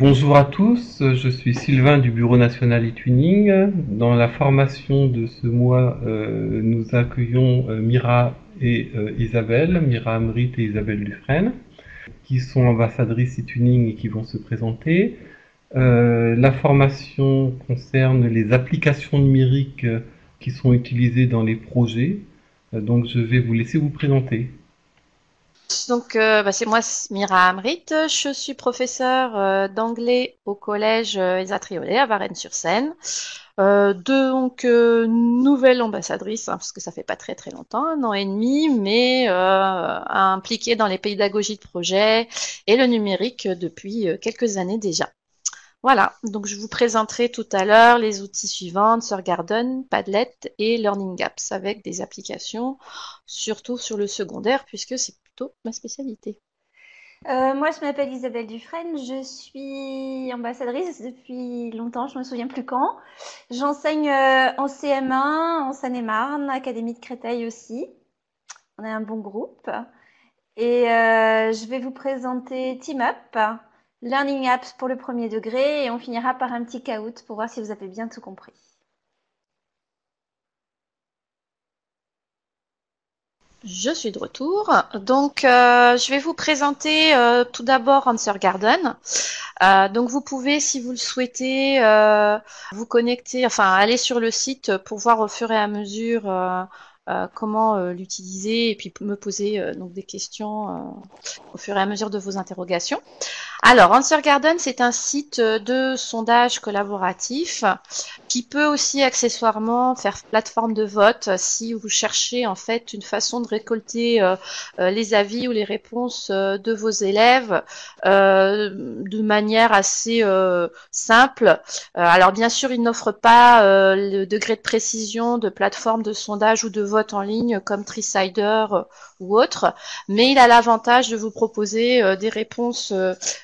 Bonjour à tous, je suis Sylvain du Bureau national e-twinning. Dans la formation de ce mois, nous accueillons Mira et Isabelle, Mira Amrit et Isabelle Dufresne, qui sont ambassadrices e-twinning et qui vont se présenter. La formation concerne les applications numériques qui sont utilisées dans les projets. Donc je vais vous laisser vous présenter. Donc, c'est moi, Mira Amrit. Je suis professeure d'anglais au collège Esa Triolet à Varennes-sur-Seine. Nouvelle ambassadrice, hein, parce que ça fait pas très très longtemps, 1 an et demi, mais impliquée dans les pédagogies de projet et le numérique depuis quelques années déjà. Voilà, donc je vous présenterai tout à l'heure les outils suivants, Garden, Padlet et Learning Apps avec des applications, surtout sur le secondaire, puisque c'est plutôt ma spécialité. Moi, je m'appelle Isabelle Dufresne, je suis ambassadrice depuis longtemps, je me souviens plus quand. J'enseigne en CM1, en Seine-et-Marne, Académie de Créteil aussi. On est un bon groupe. Et je vais vous présenter Team Up, Learning Apps pour le premier degré, et on finira par un petit caout pour voir si vous avez bien tout compris. Je suis de retour. Donc, je vais vous présenter tout d'abord Answer Garden. Donc, vous pouvez, si vous le souhaitez, vous connecter, enfin, aller sur le site pour voir au fur et à mesure comment l'utiliser et puis me poser donc des questions au fur et à mesure de vos interrogations. Alors, Answer Garden, c'est un site de sondage collaboratif qui peut aussi accessoirement faire plateforme de vote si vous cherchez en fait une façon de récolter les avis ou les réponses de vos élèves de manière assez simple. Alors bien sûr, il n'offre pas le degré de précision de plateforme de sondage ou de vote en ligne comme Tricider ou autre, mais il a l'avantage de vous proposer des réponses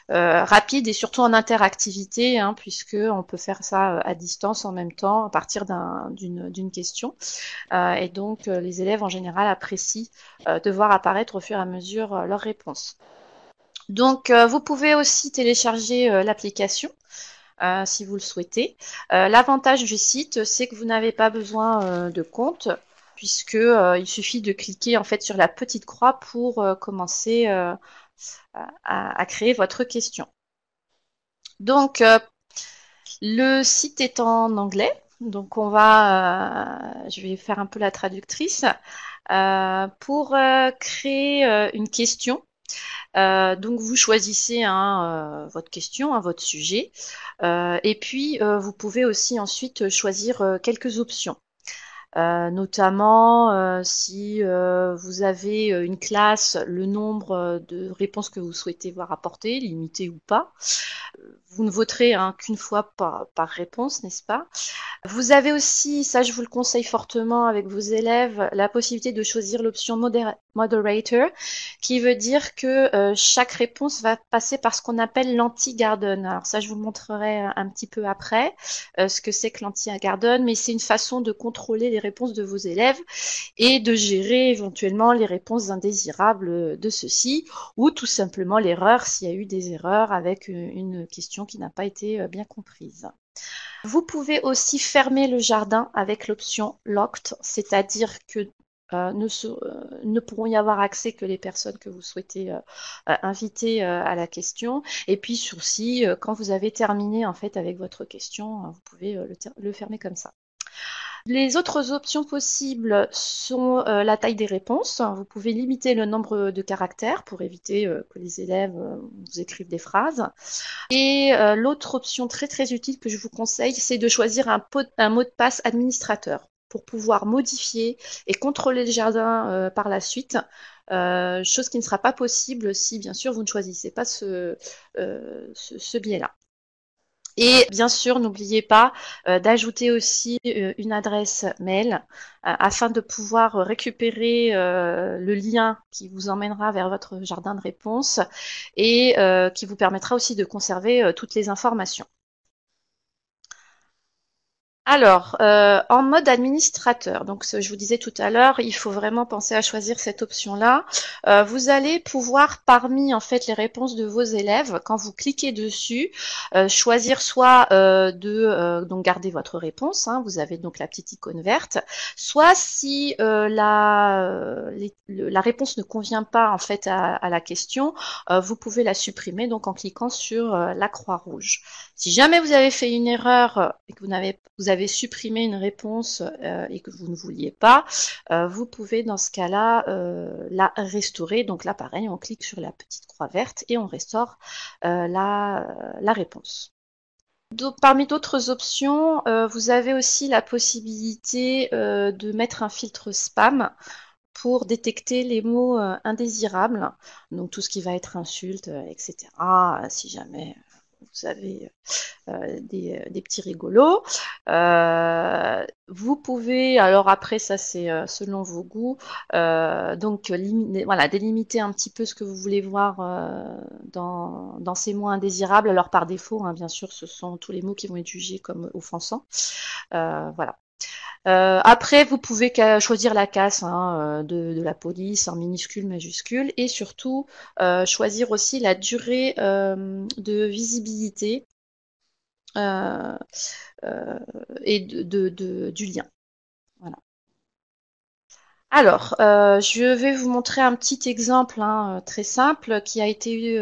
rapide et surtout en interactivité, hein, puisque on peut faire ça à distance en même temps à partir d'une question. Et donc les élèves en général apprécient de voir apparaître au fur et à mesure leurs réponses. Donc vous pouvez aussi télécharger l'application. Si vous le souhaitez. L'avantage du site, c'est que vous n'avez pas besoin de compte, puisque il suffit de cliquer en fait sur la petite croix pour commencer à créer votre question. Donc, le site est en anglais, donc je vais faire un peu la traductrice. Pour créer une question, donc vous choisissez votre question, votre sujet, et puis vous pouvez aussi ensuite choisir quelques options. Notamment si vous avez une classe, le nombre de réponses que vous souhaitez voir apporter, limité ou pas. Vous ne voterez qu'une fois par réponse, n'est-ce pas? Vous avez aussi, ça je vous le conseille fortement avec vos élèves, la possibilité de choisir l'option Moderator, qui veut dire que chaque réponse va passer par ce qu'on appelle l'anti-garden. Alors ça, je vous le montrerai un petit peu après, ce que c'est que l'anti-garden, mais c'est une façon de contrôler les réponses de vos élèves et de gérer éventuellement les réponses indésirables de ceux-ci, ou tout simplement l'erreur s'il y a eu des erreurs avec une question qui n'a pas été bien comprise. Vous pouvez aussi fermer le jardin avec l'option Locked, c'est-à-dire que ne pourront y avoir accès que les personnes que vous souhaitez inviter à la question. Et puis aussi, quand vous avez terminé en fait avec votre question, vous pouvez le fermer comme ça. Les autres options possibles sont la taille des réponses. Vous pouvez limiter le nombre de caractères pour éviter que les élèves vous écrivent des phrases. Et l'autre option très très utile que je vous conseille, c'est de choisir un mot de passe administrateur pour pouvoir modifier et contrôler le jardin par la suite. Chose qui ne sera pas possible si bien sûr vous ne choisissez pas ce biais-là. Et bien sûr, n'oubliez pas d'ajouter aussi une adresse mail afin de pouvoir récupérer le lien qui vous emmènera vers votre jardin de réponse et qui vous permettra aussi de conserver toutes les informations. Alors, en mode administrateur, donc je vous disais tout à l'heure, il faut vraiment penser à choisir cette option-là. Vous allez pouvoir, parmi en fait les réponses de vos élèves, quand vous cliquez dessus, choisir soit donc garder votre réponse, hein, vous avez donc la petite icône verte, soit si la réponse ne convient pas en fait à la question, vous pouvez la supprimer donc en cliquant sur la croix rouge. Si jamais vous avez fait une erreur et que vous avez supprimé une réponse et que vous ne vouliez pas, vous pouvez dans ce cas-là la restaurer. Donc là, pareil, on clique sur la petite croix verte et on restaure la réponse. Parmi d'autres options, vous avez aussi la possibilité de mettre un filtre spam pour détecter les mots indésirables, donc tout ce qui va être insulte, etc. Si jamais vous avez des petits rigolos. Vous pouvez, alors après ça c'est selon vos goûts, donc voilà, délimiter un petit peu ce que vous voulez voir dans ces mots indésirables. Alors par défaut, hein, bien sûr, ce sont tous les mots qui vont être jugés comme offensants. Voilà. Après, vous pouvez choisir la casse hein, de la police en minuscule, majuscule, et surtout choisir aussi la durée de visibilité et du lien. Voilà. Alors, je vais vous montrer un petit exemple hein, très simple qui a été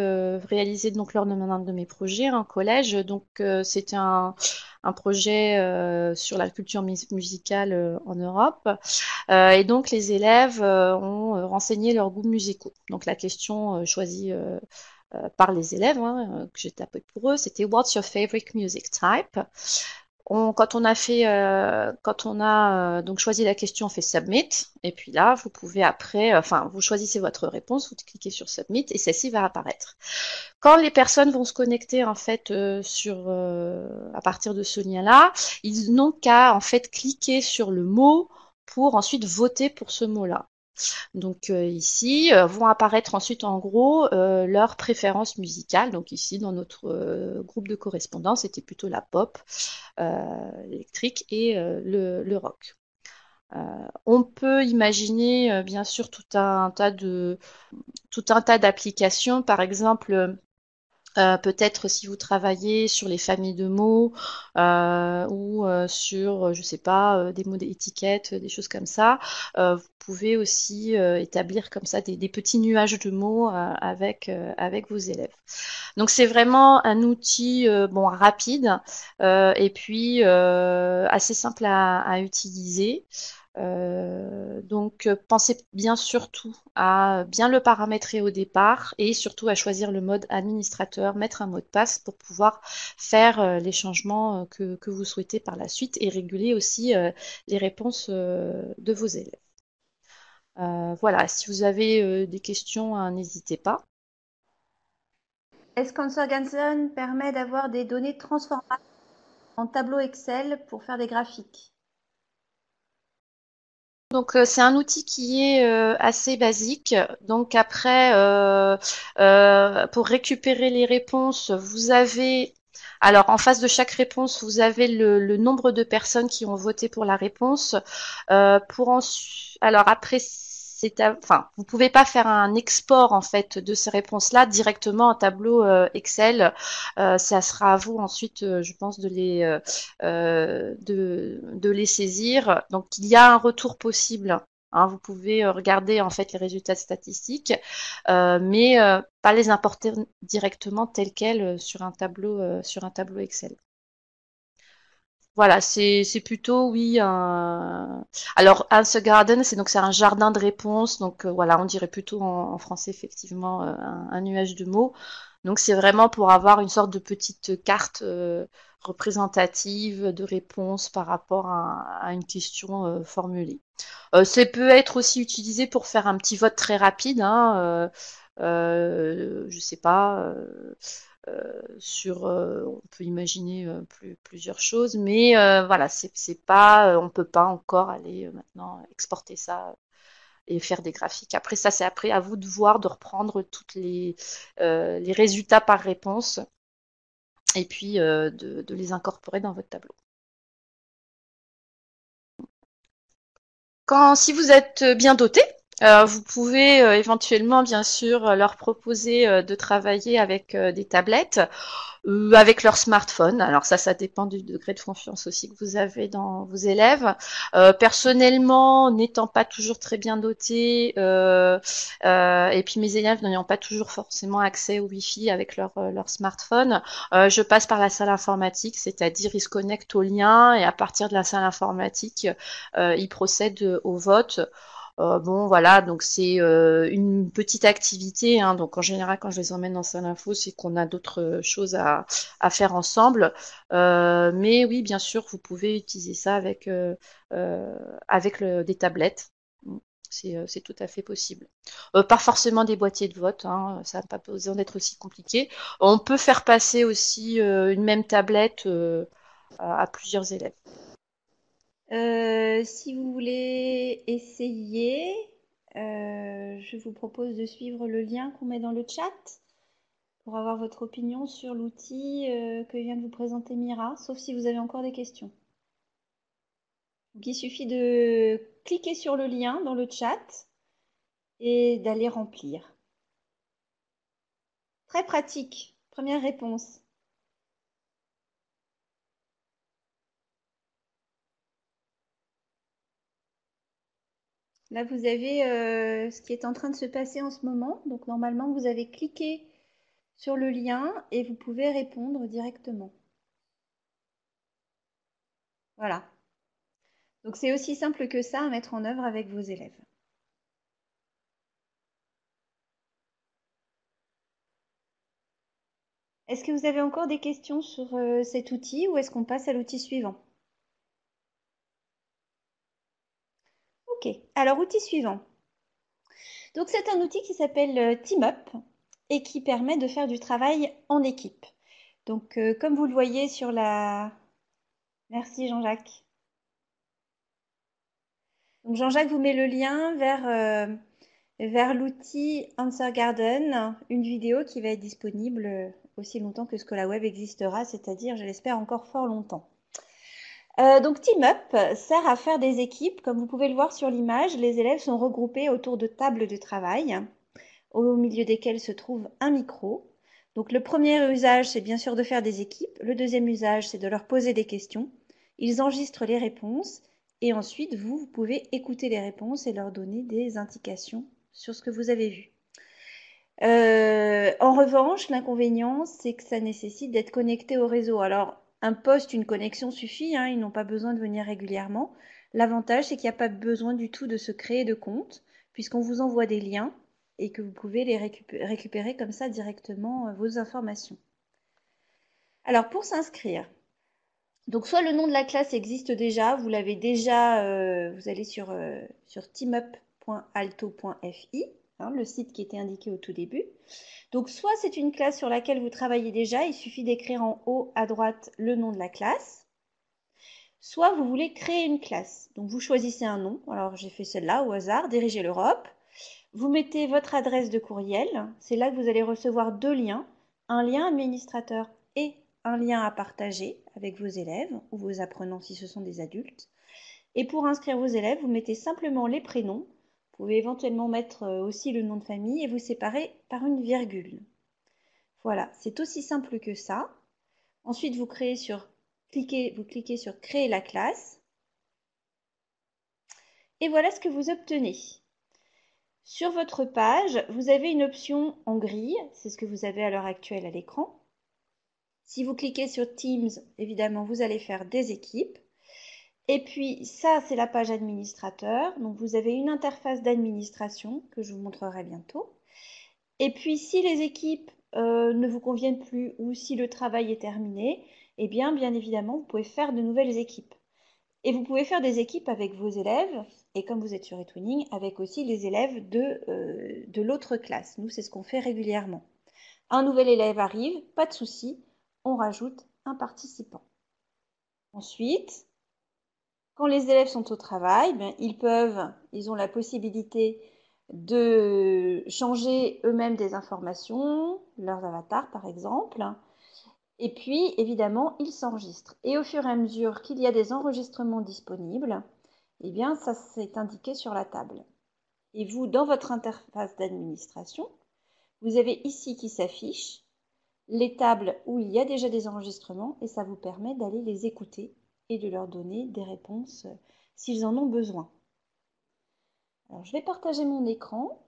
réalisé donc lors d'un de mes projets en collège. Donc, c'était un projet sur la culture musicale en Europe. Et donc, les élèves ont renseigné leurs goûts musicaux. Donc, la question choisie par les élèves que j'ai tapé pour eux, c'était What's your favorite music type? Quand on a donc choisi la question, on fait submit, et puis là, vous pouvez après, enfin, vous choisissez votre réponse, vous cliquez sur submit, et celle-ci va apparaître. Quand les personnes vont se connecter en fait à partir de ce lien-là, ils n'ont qu'à en fait cliquer sur le mot pour ensuite voter pour ce mot-là. Donc ici vont apparaître ensuite en gros leurs préférences musicales. Donc ici dans notre groupe de correspondance, c'était plutôt la pop, l'électrique et le rock. On peut imaginer bien sûr tout un tas d'applications, par exemple peut-être si vous travaillez sur les familles de mots ou sur, je sais pas, des mots d'étiquette, des choses comme ça, vous pouvez aussi établir comme ça des petits nuages de mots avec vos élèves. Donc c'est vraiment un outil bon rapide et puis assez simple à utiliser. Donc pensez bien surtout à bien le paramétrer au départ et surtout à choisir le mode administrateur, mettre un mot de passe pour pouvoir faire les changements que vous souhaitez par la suite et réguler aussi les réponses de vos élèves. Voilà, si vous avez des questions, n'hésitez pas. Est-ce qu'Answer Ganson permet d'avoir des données transformables en tableau Excel pour faire des graphiques? Donc c'est un outil qui est assez basique. Donc après, pour récupérer les réponses, vous avez alors en face de chaque réponse, vous avez le nombre de personnes qui ont voté pour la réponse. Alors après, enfin, vous pouvez pas faire un export en fait de ces réponses-là directement en tableau Excel. Ça sera à vous ensuite, je pense, de les saisir. Donc il y a un retour possible. Hein, vous pouvez regarder en fait les résultats statistiques, mais pas les importer directement tels quels sur un tableau Excel. Voilà, c'est plutôt oui alors Answer Garden, c'est un jardin de réponses, donc voilà, on dirait plutôt en français effectivement un nuage de mots. Donc c'est vraiment pour avoir une sorte de petite carte représentative de réponses par rapport à une question formulée. Ça peut être aussi utilisé pour faire un petit vote très rapide, hein, je sais pas. On peut imaginer plusieurs choses, mais voilà, c'est pas, on peut pas encore aller maintenant exporter ça et faire des graphiques. Après ça, c'est après à vous de voir, de reprendre toutes les résultats par réponse et puis de les incorporer dans votre tableau. Si vous êtes bien doté, vous pouvez éventuellement, bien sûr, leur proposer de travailler avec des tablettes, avec leur smartphone. Alors ça dépend du degré de confiance aussi que vous avez dans vos élèves. Personnellement, n'étant pas toujours très bien dotée, et puis mes élèves n'ayant pas toujours forcément accès au Wi-Fi avec leur smartphone, je passe par la salle informatique, c'est-à-dire ils se connectent au lien et à partir de la salle informatique, ils procèdent au vote. Bon, voilà, donc c'est une petite activité, hein, donc en général, quand je les emmène dans salle info, c'est qu'on a d'autres choses à faire ensemble. Mais oui, bien sûr, vous pouvez utiliser ça avec des tablettes. C'est tout à fait possible. Pas forcément des boîtiers de vote, hein, ça n'a pas besoin d'être aussi compliqué. On peut faire passer aussi une même tablette à plusieurs élèves. Si vous voulez essayer, je vous propose de suivre le lien qu'on met dans le chat pour avoir votre opinion sur l'outil que vient de vous présenter Mira, sauf si vous avez encore des questions. Donc, il suffit de cliquer sur le lien dans le chat et d'aller remplir. Très pratique. Première réponse. Là, vous avez ce qui est en train de se passer en ce moment. Donc, normalement, vous avez cliqué sur le lien et vous pouvez répondre directement. Voilà. Donc, c'est aussi simple que ça à mettre en œuvre avec vos élèves. Est-ce que vous avez encore des questions sur cet outil ou est-ce qu'on passe à l'outil suivant? Ok, alors outil suivant. Donc c'est un outil qui s'appelle TeamUp et qui permet de faire du travail en équipe. Donc comme vous le voyez sur la... Merci Jean-Jacques. Donc Jean-Jacques vous met le lien vers l'outil Answer Garden, une vidéo qui va être disponible aussi longtemps que Scholaweb existera, c'est-à-dire, je l'espère, encore fort longtemps. Donc TeamUp sert à faire des équipes. Comme vous pouvez le voir sur l'image, les élèves sont regroupés autour de tables de travail, au milieu desquelles se trouve un micro. Donc le premier usage, c'est bien sûr de faire des équipes. Le deuxième usage, c'est de leur poser des questions. Ils enregistrent les réponses et ensuite, vous pouvez écouter les réponses et leur donner des indications sur ce que vous avez vu. En revanche, l'inconvénient, c'est que ça nécessite d'être connecté au réseau. Alors, un poste, une connexion suffit, hein, ils n'ont pas besoin de venir régulièrement. L'avantage, c'est qu'il n'y a pas besoin du tout de se créer de compte, puisqu'on vous envoie des liens et que vous pouvez les récupérer comme ça directement vos informations. Alors, pour s'inscrire, donc soit le nom de la classe existe déjà, vous l'avez déjà, vous allez sur teamup.alto.fi, hein, le site qui était indiqué au tout début. Donc soit c'est une classe sur laquelle vous travaillez déjà, il suffit d'écrire en haut à droite le nom de la classe. Soit vous voulez créer une classe. Donc vous choisissez un nom, alors j'ai fait celle-là au hasard, Diriger l'Europe. Vous mettez votre adresse de courriel, c'est là que vous allez recevoir deux liens, un lien administrateur et un lien à partager avec vos élèves ou vos apprenants si ce sont des adultes. Et pour inscrire vos élèves, vous mettez simplement les prénoms. Vous pouvez éventuellement mettre aussi le nom de famille et vous séparez par une virgule. Voilà, c'est aussi simple que ça. Ensuite, vous cliquez sur Créer la classe. Et voilà ce que vous obtenez. Sur votre page, vous avez une option en gris, c'est ce que vous avez à l'heure actuelle à l'écran. Si vous cliquez sur Teams, évidemment, vous allez faire des équipes. Et puis ça, c'est la page administrateur. Donc vous avez une interface d'administration que je vous montrerai bientôt. Et puis si les équipes ne vous conviennent plus ou si le travail est terminé, eh bien évidemment, vous pouvez faire de nouvelles équipes. Et vous pouvez faire des équipes avec vos élèves, et comme vous êtes sur eTwinning, avec aussi les élèves de l'autre classe. Nous, c'est ce qu'on fait régulièrement. Un nouvel élève arrive, pas de souci, on rajoute un participant. Ensuite, quand les élèves sont au travail, ils ont la possibilité de changer eux-mêmes des informations, leurs avatars par exemple. Et puis, évidemment, ils s'enregistrent. Et au fur et à mesure qu'il y a des enregistrements disponibles, Eh bien, ça c'est indiqué sur la table. Et vous, dans votre interface d'administration, vous avez ici qui s'affiche les tables où il y a déjà des enregistrements et ça vous permet d'aller les écouter et de leur donner des réponses s'ils en ont besoin. Alors, je vais partager mon écran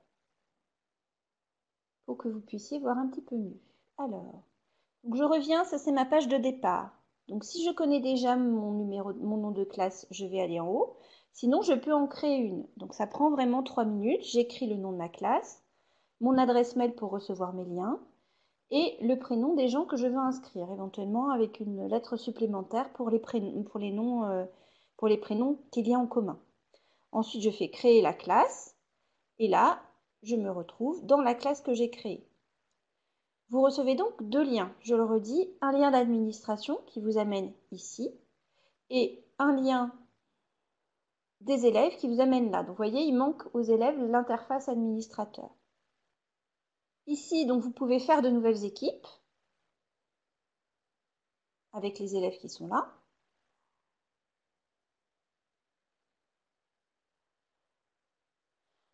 pour que vous puissiez voir un petit peu mieux. Alors, donc je reviens, ça c'est ma page de départ. Donc si je connais déjà mon nom de classe, je vais aller en haut. Sinon, je peux en créer une. Donc ça prend vraiment 3 minutes. J'écris le nom de ma classe, mon adresse mail pour recevoir mes liens et le prénom des gens que je veux inscrire, éventuellement avec une lettre supplémentaire pour les prénoms qu'il y a en commun. Ensuite, je fais créer la classe et là, je me retrouve dans la classe que j'ai créée. Vous recevez donc 2 liens, je le redis, un lien d'administration qui vous amène ici et un lien des élèves qui vous amène là. Donc vous voyez, il manque aux élèves l'interface administrateur. Ici, donc vous pouvez faire de nouvelles équipes avec les élèves qui sont là.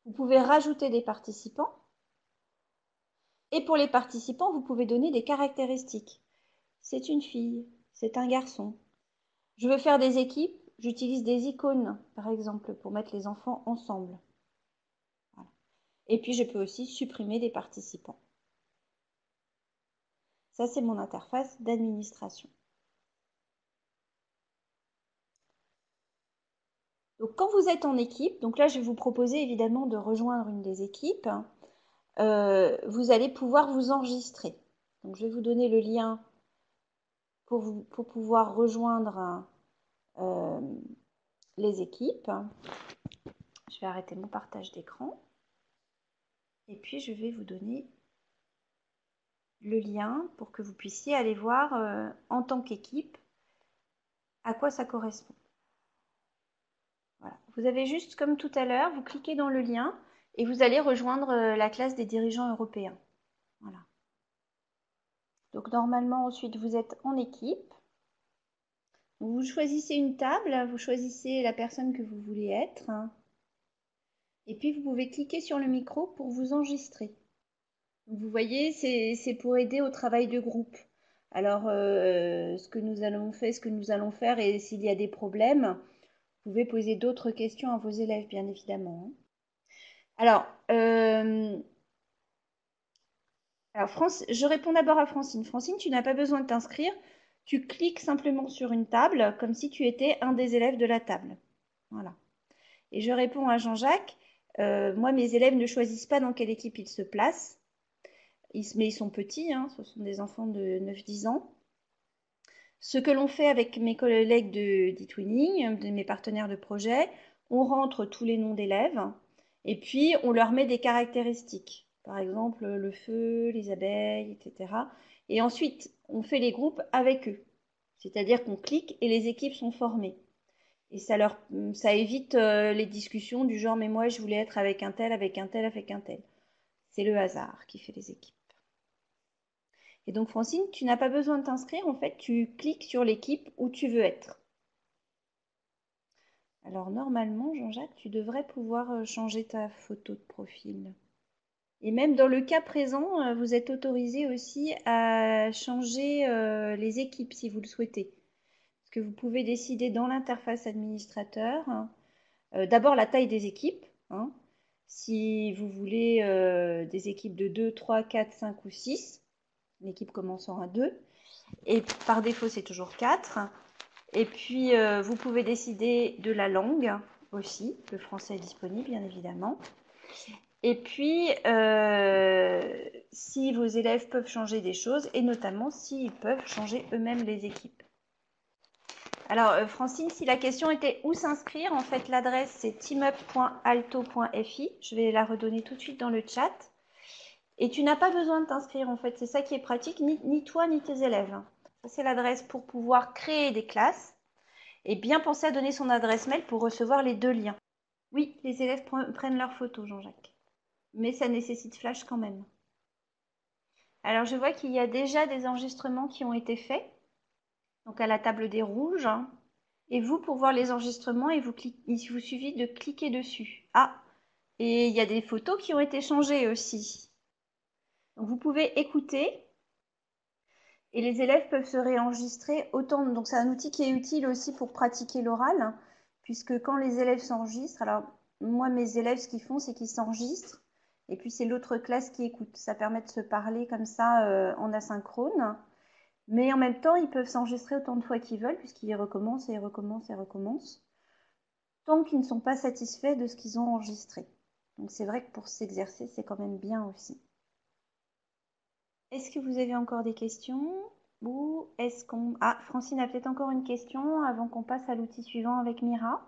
Vous pouvez rajouter des participants. Et pour les participants, vous pouvez donner des caractéristiques. C'est une fille, c'est un garçon. Je veux faire des équipes, j'utilise des icônes, par exemple, pour mettre les enfants ensemble. Voilà. Et puis, je peux aussi supprimer des participants. Ça, c'est mon interface d'administration. Donc, quand vous êtes en équipe, donc là, je vais vous proposer évidemment de rejoindre une des équipes. Vous allez pouvoir vous enregistrer. Donc, je vais vous donner le lien pour pouvoir rejoindre les équipes. Je vais arrêter mon partage d'écran. Et puis, je vais vous donner le lien pour que vous puissiez aller voir en tant qu'équipe à quoi ça correspond. Voilà. Vous avez juste, comme tout à l'heure, vous cliquez dans le lien et vous allez rejoindre la classe des dirigeants européens. Voilà. Donc, normalement, ensuite, vous êtes en équipe. Vous choisissez une table, vous choisissez la personne que vous voulez être. Et puis, vous pouvez cliquer sur le micro pour vous enregistrer. Donc, vous voyez, c'est pour aider au travail de groupe. Alors, ce que nous allons faire, et s'il y a des problèmes, vous pouvez poser d'autres questions à vos élèves, bien évidemment. Alors, je réponds d'abord à Francine. Francine, tu n'as pas besoin de t'inscrire. Tu cliques simplement sur une table, comme si tu étais un des élèves de la table. Voilà. Et je réponds à Jean-Jacques. Moi, mes élèves ne choisissent pas dans quelle équipe ils se placent. Mais ils sont petits, hein, ce sont des enfants de 9-10 ans. Ce que l'on fait avec mes collègues d'eTwinning, de mes partenaires de projet, on rentre tous les noms d'élèves et puis on leur met des caractéristiques. Par exemple, le feu, les abeilles, etc. Et ensuite, on fait les groupes avec eux. C'est-à-dire qu'on clique et les équipes sont formées. Et ça évite les discussions du genre, mais moi, je voulais être avec un tel, avec un tel, avec un tel. C'est le hasard qui fait les équipes. Et donc, Francine, tu n'as pas besoin de t'inscrire. En fait, tu cliques sur l'équipe où tu veux être. Alors, normalement, Jean-Jacques, tu devrais pouvoir changer ta photo de profil. Et même dans le cas présent, vous êtes autorisé aussi à changer les équipes si vous le souhaitez. Parce que vous pouvez décider dans l'interface administrateur, d'abord la taille des équipes. Hein, si vous voulez des équipes de 2, 3, 4, 5 ou 6, l'équipe commençant à 2. Et par défaut, c'est toujours 4. Et puis, vous pouvez décider de la langue aussi. Le français est disponible, bien évidemment. Et puis, si vos élèves peuvent changer des choses, et notamment s'ils peuvent changer eux-mêmes les équipes. Alors, Francine, si la question était où s'inscrire, en fait, l'adresse, c'est teamup.alto.fi. Je vais la redonner tout de suite dans le chat. Et tu n'as pas besoin de t'inscrire, en fait. C'est ça qui est pratique, ni toi, ni tes élèves. Ça, c'est l'adresse pour pouvoir créer des classes. Et bien penser à donner son adresse mail pour recevoir les 2 liens. Oui, les élèves prennent leurs photos, Jean-Jacques. Mais ça nécessite Flash quand même. Alors, je vois qu'il y a déjà des enregistrements qui ont été faits. Donc, à la table des rouges. Et vous, pour voir les enregistrements, il vous suffit de cliquer dessus. Ah, et il y a des photos qui ont été changées aussi. Donc vous pouvez écouter et les élèves peuvent se réenregistrer autant. Donc c'est un outil qui est utile aussi pour pratiquer l'oral, puisque quand les élèves s'enregistrent, alors moi mes élèves ce qu'ils font c'est qu'ils s'enregistrent et puis c'est l'autre classe qui écoute. Ça permet de se parler comme ça en asynchrone. Mais en même temps, ils peuvent s'enregistrer autant de fois qu'ils veulent, puisqu'ils recommencent et recommencent et recommencent, tant qu'ils ne sont pas satisfaits de ce qu'ils ont enregistré. Donc c'est vrai que pour s'exercer, c'est quand même bien aussi. Est-ce que vous avez encore des questions? Ou est-ce qu'on... Ah, Francine a peut-être encore une question avant qu'on passe à l'outil suivant avec Mira.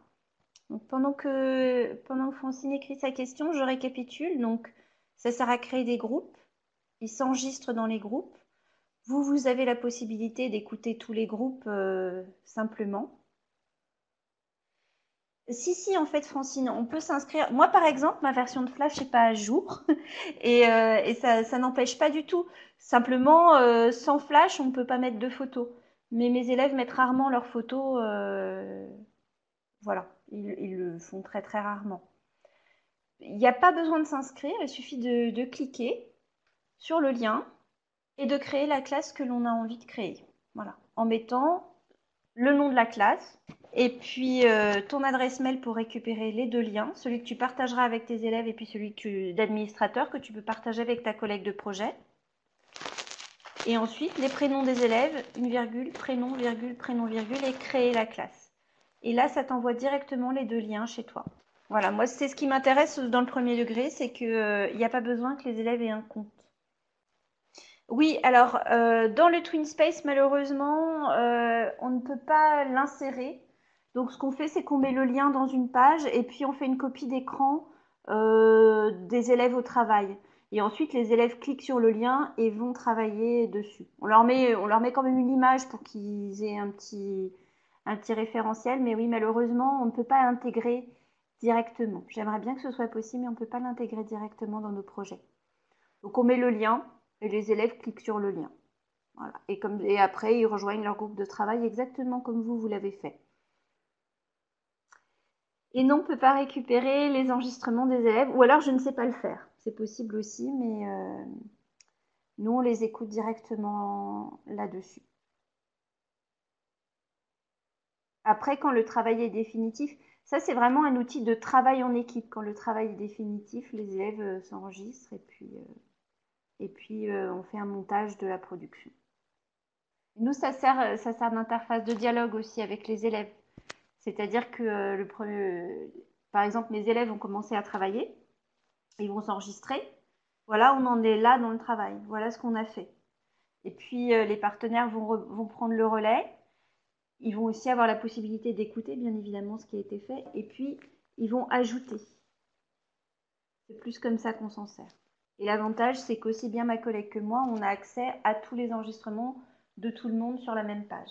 Donc pendant que Francine écrit sa question, je récapitule. Donc ça sert à créer des groupes. Ils s'enregistrent dans les groupes. Vous avez la possibilité d'écouter tous les groupes simplement. Si, en fait, Francine, on peut s'inscrire. Moi, par exemple, ma version de Flash n'est pas à jour et ça n'empêche pas du tout. Simplement, sans Flash, on ne peut pas mettre de photos. Mais mes élèves mettent rarement leurs photos. Voilà, ils le font très très rarement. Il n'y a pas besoin de s'inscrire, il suffit de cliquer sur le lien et de créer la classe que l'on a envie de créer. Voilà, en mettant le nom de la classe et puis ton adresse mail pour récupérer les deux liens, celui que tu partageras avec tes élèves et puis celui d'administrateur que tu peux partager avec ta collègue de projet. Et ensuite, les prénoms des élèves, une virgule, prénom, virgule et créer la classe. Et là, ça t'envoie directement les deux liens chez toi. Voilà, moi, c'est ce qui m'intéresse dans le premier degré, c'est qu'il n'y a pas besoin que les élèves aient un compte. Oui, alors dans le TwinSpace, malheureusement, on ne peut pas l'insérer. Donc ce qu'on fait, c'est qu'on met le lien dans une page et puis on fait une copie d'écran des élèves au travail. Et ensuite, les élèves cliquent sur le lien et vont travailler dessus. On leur met quand même une image pour qu'ils aient un petit référentiel. Mais oui, malheureusement, on ne peut pas l'intégrer directement. J'aimerais bien que ce soit possible, mais on ne peut pas l'intégrer directement dans nos projets. Donc on met le lien et les élèves cliquent sur le lien. Voilà. Et après, ils rejoignent leur groupe de travail exactement comme vous l'avez fait. Et non, on ne peut pas récupérer les enregistrements des élèves, ou alors je ne sais pas le faire. C'est possible aussi, mais nous, on les écoute directement là-dessus. Après, quand le travail est définitif, ça c'est vraiment un outil de travail en équipe. Quand le travail est définitif, les élèves s'enregistrent et puis on fait un montage de la production. Nous, ça sert d'interface de dialogue aussi avec les élèves. C'est-à-dire que par exemple, mes élèves ont commencé à travailler, ils vont s'enregistrer. Voilà, on en est là dans le travail. Voilà ce qu'on a fait. Et puis, les partenaires vont prendre le relais. Ils vont aussi avoir la possibilité d'écouter, bien évidemment, ce qui a été fait. Et puis, ils vont ajouter. C'est plus comme ça qu'on s'en sert. Et l'avantage, c'est qu'aussi bien ma collègue que moi, on a accès à tous les enregistrements de tout le monde sur la même page.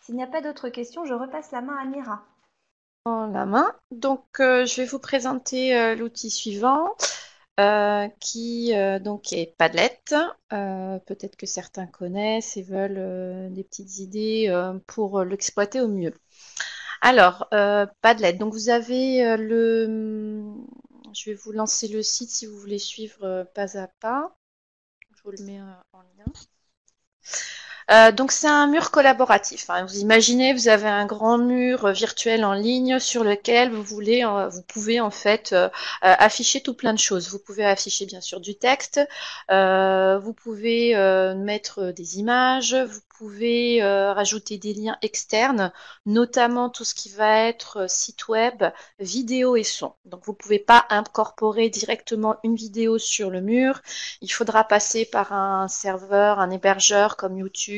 S'il n'y a pas d'autres questions, je repasse la main à Mira. La main. Donc, je vais vous présenter l'outil suivant qui donc est Padlet. Peut-être que certains connaissent et veulent des petites idées pour l'exploiter au mieux. Alors, Padlet. Donc, vous avez je vais vous lancer le site si vous voulez suivre pas à pas. Je vous le mets en lien. Donc c'est un mur collaboratif. Hein. Vous imaginez, vous avez un grand mur virtuel en ligne sur lequel vous pouvez en fait afficher tout plein de choses. Vous pouvez afficher bien sûr du texte, vous pouvez mettre des images, vous pouvez rajouter des liens externes, notamment tout ce qui va être site web, vidéo et son. Donc vous pouvez pas incorporer directement une vidéo sur le mur. Il faudra passer par un serveur, un hébergeur comme YouTube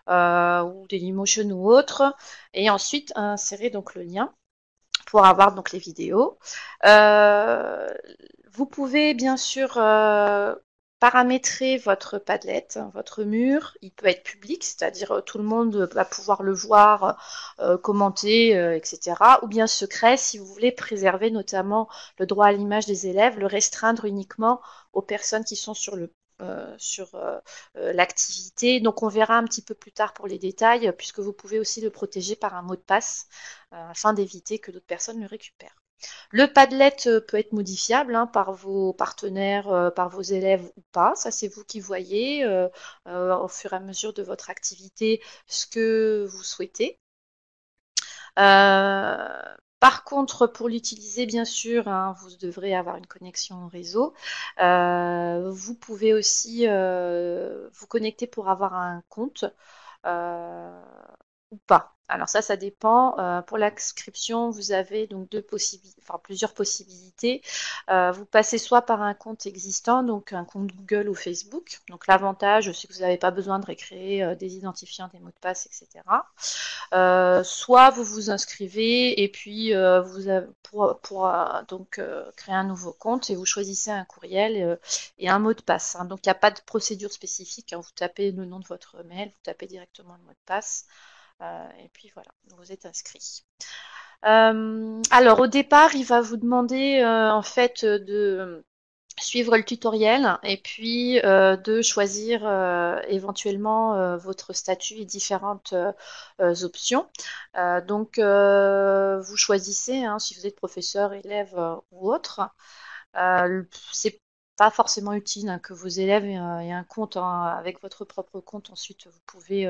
ou Dailymotion ou autre, et ensuite insérer donc le lien pour avoir donc les vidéos. Vous pouvez bien sûr paramétrer votre Padlet, votre mur. Il peut être public, c'est-à-dire tout le monde va pouvoir le voir, commenter, etc. Ou bien secret si vous voulez préserver notamment le droit à l'image des élèves, le restreindre uniquement aux personnes qui sont sur le sur l'activité. Donc on verra un petit peu plus tard pour les détails, puisque vous pouvez aussi le protéger par un mot de passe afin d'éviter que d'autres personnes le récupèrent. Le Padlet peut être modifiable par vos partenaires, par vos élèves ou pas. Ça, c'est vous qui voyez au fur et à mesure de votre activité ce que vous souhaitez. Par contre, pour l'utiliser, bien sûr, vous devrez avoir une connexion au réseau. Vous pouvez aussi vous connecter pour avoir un compte ou pas. Alors ça dépend. Pour l'inscription, vous avez donc plusieurs possibilités. Vous passez soit par un compte existant, donc un compte Google ou Facebook. Donc l'avantage, c'est que vous n'avez pas besoin de récréer des identifiants, des mots de passe, etc. Soit vous vous inscrivez et puis pour donc créer un nouveau compte et vous choisissez un courriel et un mot de passe. Donc il n'y a pas de procédure spécifique. Vous tapez le nom de votre mail, vous tapez directement le mot de passe. Et puis voilà, vous êtes inscrit. Alors au départ, il va vous demander en fait de suivre le tutoriel et puis de choisir éventuellement votre statut et différentes options. Donc vous choisissez si vous êtes professeur, élève ou autre. C'est pas forcément utile que vos élèves aient un compte avec votre propre compte. Ensuite, vous pouvez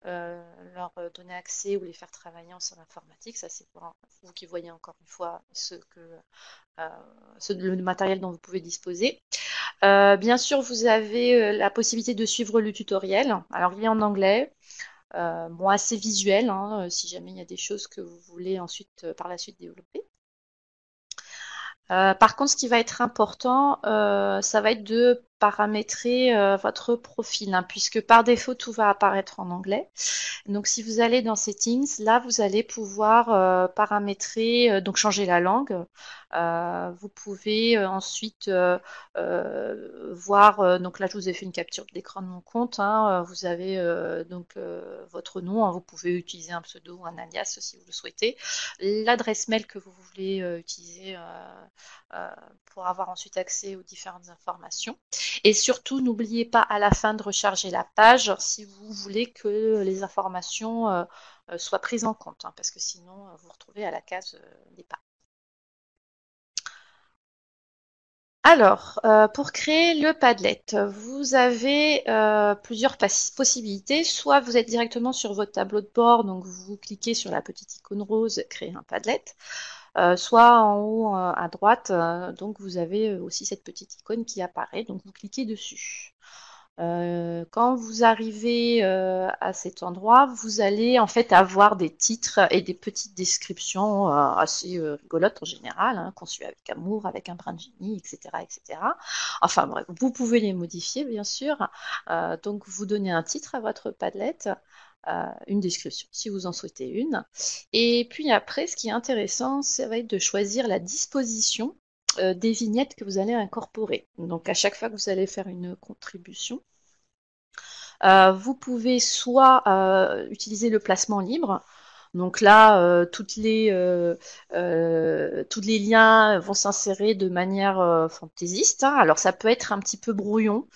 leur donner accès ou les faire travailler en salle informatique. Ça, c'est pour vous qui voyez encore une fois le matériel dont vous pouvez disposer. Bien sûr, vous avez la possibilité de suivre le tutoriel. Alors, il est en anglais. Assez visuel, si jamais il y a des choses que vous voulez ensuite, par la suite développer. Par contre, ce qui va être important, ça va être de paramétrer votre profil, puisque par défaut, tout va apparaître en anglais. Donc, si vous allez dans Settings, là, vous allez pouvoir paramétrer, donc changer la langue. Vous pouvez ensuite voir, donc là, je vous ai fait une capture d'écran de mon compte. Vous avez donc votre nom. Vous pouvez utiliser un pseudo ou un alias si vous le souhaitez. L'adresse mail que vous voulez utiliser pour avoir ensuite accès aux différentes informations. Et surtout, n'oubliez pas à la fin de recharger la page si vous voulez que les informations soient prises en compte, parce que sinon, vous vous retrouvez à la case départ. Alors, pour créer le Padlet, vous avez plusieurs possibilités. Soit vous êtes directement sur votre tableau de bord, donc vous cliquez sur la petite icône rose, créer un Padlet. Soit en haut à droite, donc vous avez aussi cette petite icône qui apparaît, donc vous cliquez dessus. Quand vous arrivez à cet endroit, vous allez en fait avoir des titres et des petites descriptions assez rigolotes en général, conçues avec amour, avec un brin de génie, etc., etc. Enfin bref, vous pouvez les modifier bien sûr. Donc vous donnez un titre à votre Padlet, une description si vous en souhaitez une. Et puis après, ce qui est intéressant, ça va être de choisir la disposition des vignettes que vous allez incorporer. Donc à chaque fois que vous allez faire une contribution, vous pouvez soit utiliser le placement libre. Donc là, tous les liens vont s'insérer de manière fantaisiste. Alors ça peut être un petit peu brouillon,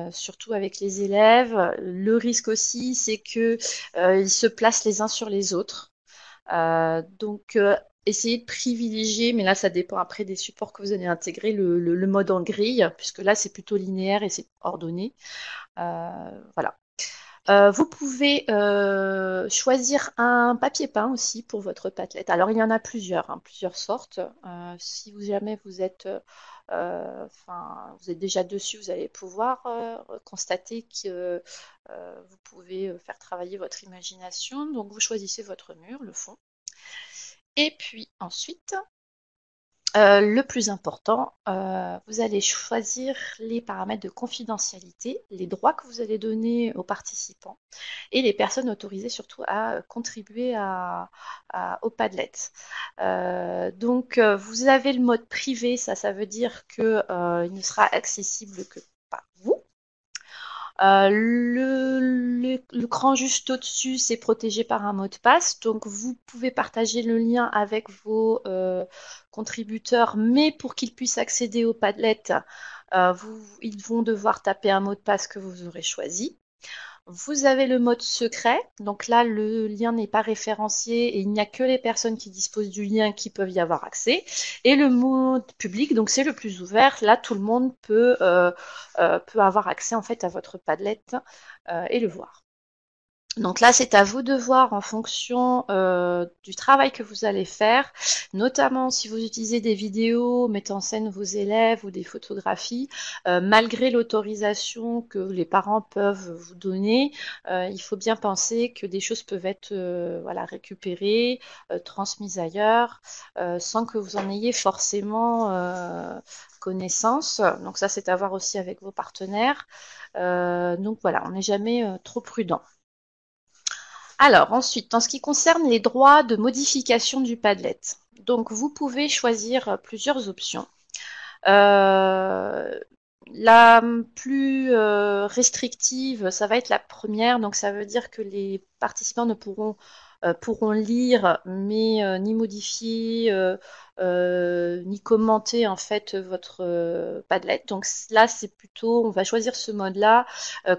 surtout avec les élèves. Le risque aussi, c'est que ils se placent les uns sur les autres. Donc essayez de privilégier, mais là ça dépend après des supports que vous allez intégrer, le mode en grille, puisque là c'est plutôt linéaire et c'est ordonné. Voilà. Vous pouvez choisir un papier peint aussi pour votre Padlet. Alors il y en a plusieurs, plusieurs sortes. Si jamais vous êtes vous êtes déjà dessus, vous allez pouvoir constater que vous pouvez faire travailler votre imagination. Donc vous choisissez votre mur, le fond. Et puis ensuite, le plus important, vous allez choisir les paramètres de confidentialité, les droits que vous allez donner aux participants et les personnes autorisées surtout à contribuer au Padlet. Donc, vous avez le mode privé, ça veut dire qu'il ne sera accessible que par vous. Le cran juste au-dessus, c'est protégé par un mot de passe. Donc, vous pouvez partager le lien avec vos contributeurs, mais pour qu'ils puissent accéder au Padlet, Ils vont devoir taper un mot de passe que vous aurez choisi. Vous avez le mode secret, donc là le lien n'est pas référencié et il n'y a que les personnes qui disposent du lien qui peuvent y avoir accès. Et le mode public, donc c'est le plus ouvert, là tout le monde peut avoir accès en fait à votre Padlet et le voir. Donc là, c'est à vous de voir en fonction du travail que vous allez faire, notamment si vous utilisez des vidéos mettant en scène vos élèves ou des photographies, malgré l'autorisation que les parents peuvent vous donner, il faut bien penser que des choses peuvent être voilà, récupérées, transmises ailleurs, sans que vous en ayez forcément connaissance. Donc ça, c'est à voir aussi avec vos partenaires. Donc voilà, on n'est jamais trop prudent. Alors ensuite, en ce qui concerne les droits de modification du Padlet, donc vous pouvez choisir plusieurs options. La plus restrictive, ça va être la première, donc ça veut dire que les participants ne pourront lire, mais ni modifier, ni commenter en fait votre Padlet. Donc là, c'est plutôt, on va choisir ce mode-là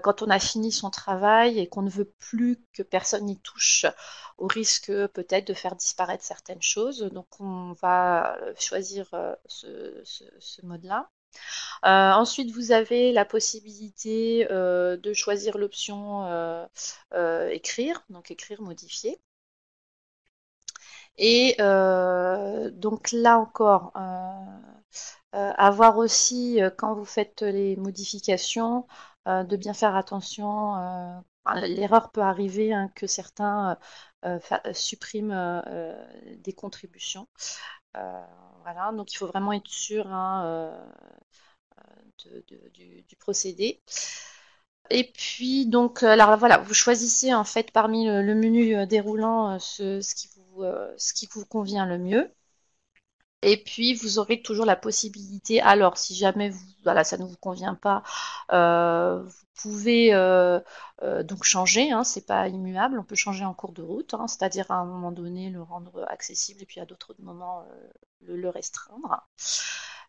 quand on a fini son travail et qu'on ne veut plus que personne n'y touche, au risque peut-être de faire disparaître certaines choses. Donc on va choisir ce mode-là. Ensuite, vous avez la possibilité de choisir l'option écrire, donc écrire, modifier. Et donc là encore, à voir aussi quand vous faites les modifications, de bien faire attention. L'erreur peut arriver hein, que certains suppriment des contributions. Voilà, donc il faut vraiment être sûr hein, du procédé. Et puis donc alors voilà, vous choisissez en fait parmi le menu déroulant ce qui vous convient le mieux. Et puis vous aurez toujours la possibilité, alors si jamais voilà, ça ne vous convient pas, vous pouvez donc changer, hein, c'est pas immuable, on peut changer en cours de route, hein, c'est-à-dire à un moment donné le rendre accessible et puis à d'autres moments le restreindre.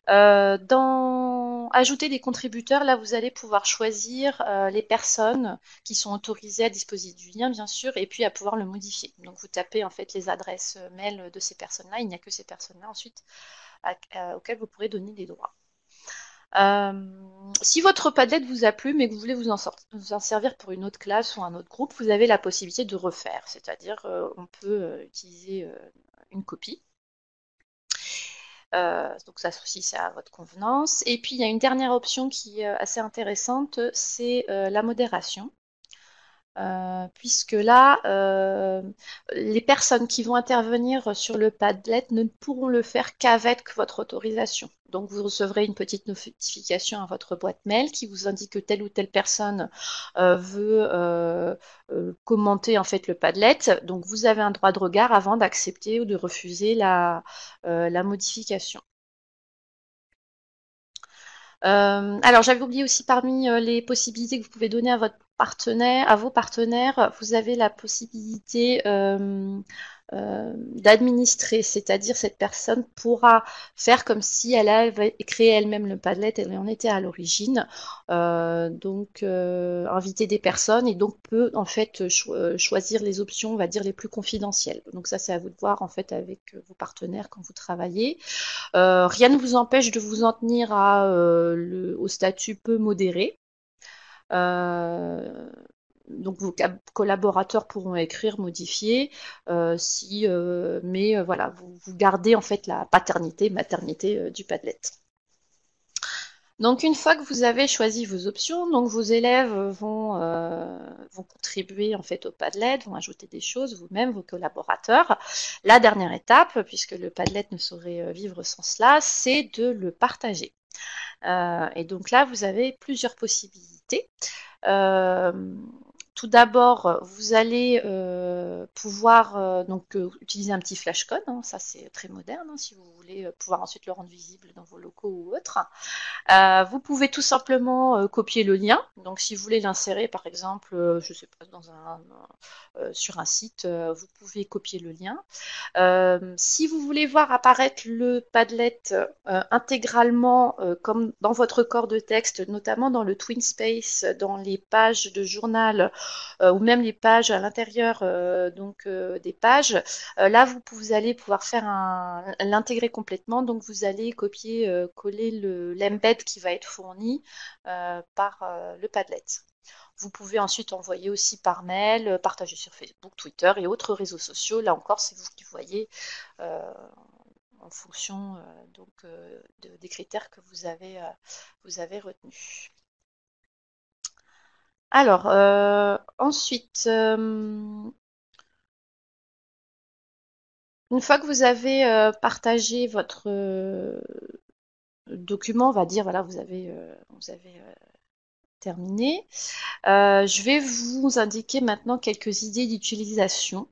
Dans ajouter des contributeurs, là vous allez pouvoir choisir les personnes qui sont autorisées à disposer du lien bien sûr et puis à pouvoir le modifier. Donc vous tapez en fait les adresses mail de ces personnes-là, il n'y a que ces personnes-là ensuite auxquelles vous pourrez donner des droits. Si votre Padlet vous a plu mais que vous voulez vous en servir pour une autre classe ou un autre groupe, vous avez la possibilité de refaire, c'est-à-dire on peut utiliser une copie. Donc ça aussi, c'est à votre convenance. Et puis, il y a une dernière option qui est assez intéressante, c'est la modération. Puisque là, les personnes qui vont intervenir sur le Padlet ne pourront le faire qu'avec votre autorisation. Donc vous recevrez une petite notification à votre boîte mail qui vous indique que telle ou telle personne veut commenter en fait le Padlet. Donc vous avez un droit de regard avant d'accepter ou de refuser la modification. Alors j'avais oublié aussi parmi les possibilités que vous pouvez donner à vos partenaires, vous avez la possibilité d'administrer, c'est-à-dire cette personne pourra faire comme si elle avait créé elle-même le Padlet, elle en était à l'origine, donc inviter des personnes et donc peut en fait choisir les options, on va dire les plus confidentielles. Donc ça c'est à vous de voir en fait avec vos partenaires quand vous travaillez. Rien ne vous empêche de vous en tenir au statut peu modéré. Donc vos collaborateurs pourront écrire, modifier, mais voilà, vous gardez en fait la maternité du Padlet. Donc une fois que vous avez choisi vos options, donc vos élèves vont contribuer en fait au Padlet, vont ajouter des choses, vous-même, vos collaborateurs. La dernière étape, puisque le Padlet ne saurait vivre sans cela, c'est de le partager. Et donc là, vous avez plusieurs possibilités. tout d'abord, vous allez pouvoir utiliser un petit flashcode, hein, ça c'est très moderne, hein, si vous voulez pouvoir ensuite le rendre visible dans vos locaux ou autres. Vous pouvez tout simplement copier le lien. Donc, si vous voulez l'insérer, par exemple, je sais pas, sur un site, vous pouvez copier le lien. Si vous voulez voir apparaître le Padlet intégralement comme dans votre corps de texte, notamment dans le TwinSpace, dans les pages de journal ou même les pages à l'intérieur des pages, là vous allez pouvoir faire l'intégrer complètement. Donc vous allez copier, coller l'embed qui va être fourni par le Padlet. Vous pouvez ensuite envoyer aussi par mail, partager sur Facebook, Twitter et autres réseaux sociaux. Là encore, c'est vous qui voyez en fonction des critères que vous avez retenus. Alors, ensuite, une fois que vous avez partagé votre document, on va dire, voilà, vous avez terminé. Je vais vous indiquer maintenant quelques idées d'utilisation.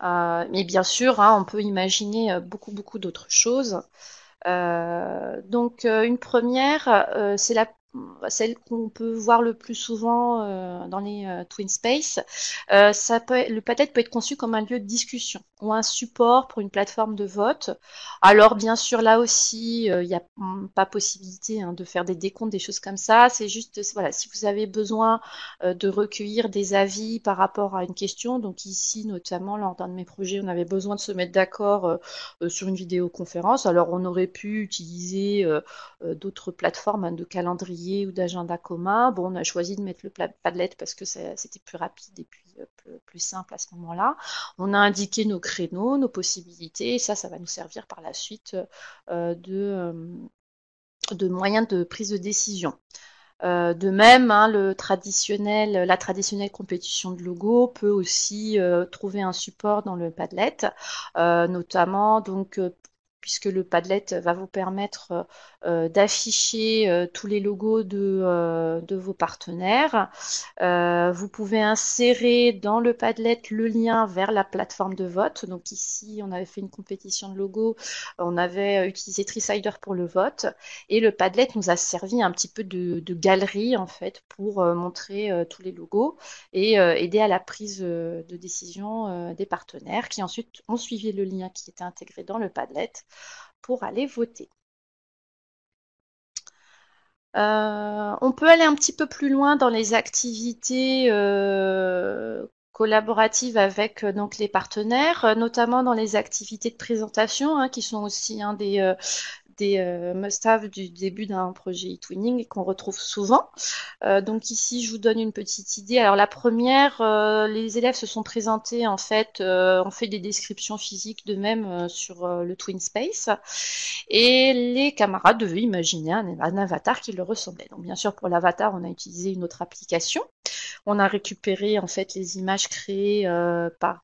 Mais bien sûr, hein, on peut imaginer beaucoup d'autres choses. Une première, c'est celle qu'on peut voir le plus souvent dans les TwinSpace. Le Padlet peut être conçu comme un lieu de discussion ou un support pour une plateforme de vote. Alors bien sûr, là aussi, il n'y a pas possibilité de faire des décomptes, des choses comme ça. C'est juste, voilà, si vous avez besoin de recueillir des avis par rapport à une question. Donc ici, notamment, lors d'un de mes projets, on avait besoin de se mettre d'accord sur une vidéoconférence. Alors on aurait pu utiliser d'autres plateformes de calendrier ou d'agenda commun. Bon, on a choisi de mettre le Padlet parce que c'était plus rapide et puis plus simple à ce moment-là. On a indiqué nos créneaux, nos possibilités, et ça va nous servir par la suite de moyens de prise de décision. De même, hein, la traditionnelle compétition de logo peut aussi trouver un support dans le Padlet, notamment puisque le Padlet va vous permettre d'afficher tous les logos de vos partenaires. Vous pouvez insérer dans le Padlet le lien vers la plateforme de vote. Donc ici, on avait fait une compétition de logos, on avait utilisé Tricider pour le vote, et le Padlet nous a servi un petit peu de galerie en fait pour montrer tous les logos et aider à la prise de décision des partenaires qui ensuite ont suivi le lien qui était intégré dans le Padlet pour aller voter. On peut aller un petit peu plus loin dans les activités collaboratives avec donc les partenaires, notamment dans les activités de présentation, hein, qui sont aussi un des must-have du début d'un projet e-twinning et qu'on retrouve souvent. Donc ici, je vous donne une petite idée. Alors la première, les élèves se sont présentés en fait, ont fait des descriptions physiques d'eux-mêmes sur le TwinSpace, et les camarades devaient imaginer un avatar qui leur ressemblait. Donc bien sûr, pour l'avatar, on a utilisé une autre application. On a récupéré en fait les images créées par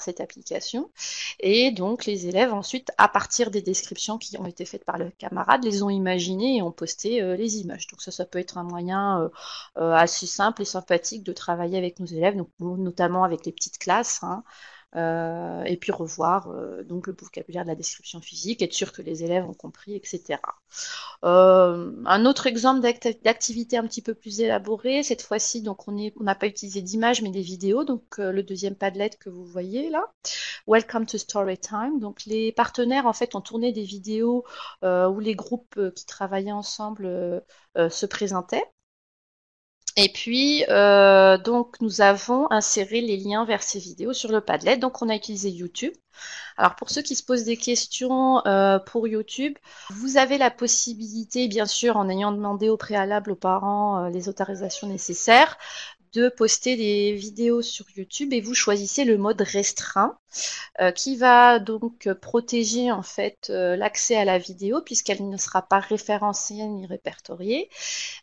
cette application. Et donc, les élèves, ensuite, à partir des descriptions qui ont été faites par leurs camarades, les ont imaginées et ont posté les images. Donc ça peut être un moyen assez simple et sympathique de travailler avec nos élèves, donc, notamment avec les petites classes, hein, et puis revoir donc le vocabulaire de la description physique, être sûr que les élèves ont compris, etc. Un autre exemple d'activité un petit peu plus élaborée, cette fois-ci, donc on n'a pas utilisé d'images mais des vidéos, donc le deuxième Padlet que vous voyez là, Welcome to Storytime. Donc les partenaires en fait ont tourné des vidéos où les groupes qui travaillaient ensemble se présentaient. Et puis, donc, nous avons inséré les liens vers ces vidéos sur le Padlet. Donc, on a utilisé YouTube. Alors, pour ceux qui se posent des questions pour YouTube, vous avez la possibilité, bien sûr, en ayant demandé au préalable aux parents les autorisations nécessaires, de poster des vidéos sur YouTube et vous choisissez le mode restreint qui va donc protéger en fait l'accès à la vidéo puisqu'elle ne sera pas référencée ni répertoriée,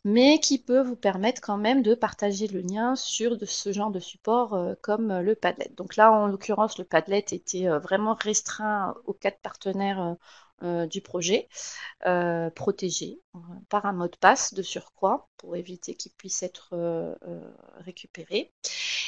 mais qui peut vous permettre quand même de partager le lien sur ce genre de support comme le Padlet. Donc là, en l'occurrence, le Padlet était vraiment restreint aux 4 partenaires du projet, protégé par un mot de passe de surcroît pour éviter qu'il puisse être récupéré.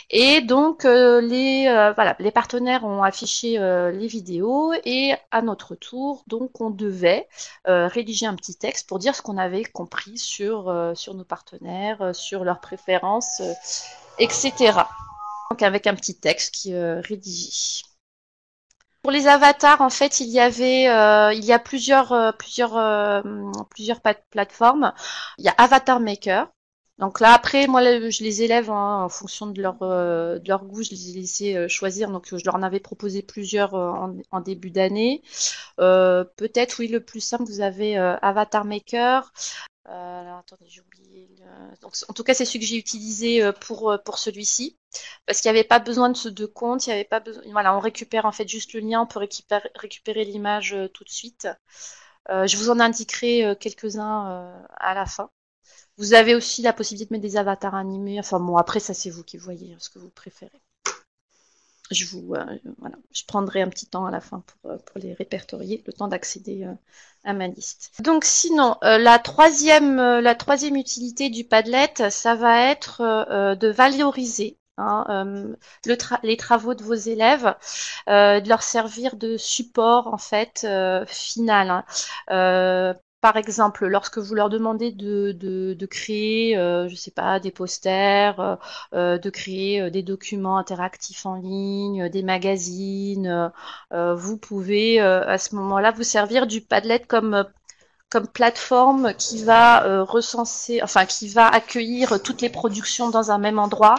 Et donc voilà, les partenaires ont affiché les vidéos et à notre tour, donc on devait rédiger un petit texte pour dire ce qu'on avait compris sur nos partenaires, sur leurs préférences, etc. Donc avec un petit texte qui est rédigé. Pour les avatars, en fait, il y a plusieurs plateformes. Il y a Avatar Maker. Donc là, après, moi, je les élève en fonction de leur goût. Je les ai laissés choisir. Donc, je leur en avais proposé plusieurs en début d'année. Peut-être, oui, le plus simple, vous avez Avatar Maker. Alors, attendez, j'ai oublié. Donc, en tout cas, c'est celui que j'ai utilisé pour celui-ci. Parce qu'il n'y avait pas besoin de compte, il y avait pas besoin. Voilà, on récupère en fait juste le lien, on peut récupérer l'image tout de suite. Je vous en indiquerai quelques-uns à la fin. Vous avez aussi la possibilité de mettre des avatars animés. Enfin bon, après ça c'est vous qui voyez ce que vous préférez. Voilà, je prendrai un petit temps à la fin pour les répertorier, le temps d'accéder à ma liste. Donc sinon, la troisième utilité du Padlet, ça va être de valoriser les travaux de vos élèves, de leur servir de support en fait final. Par exemple, lorsque vous leur demandez de créer, je sais pas, des posters, de créer des documents interactifs en ligne, des magazines, vous pouvez à ce moment-là vous servir du Padlet comme plateforme qui va recenser, enfin qui va accueillir toutes les productions dans un même endroit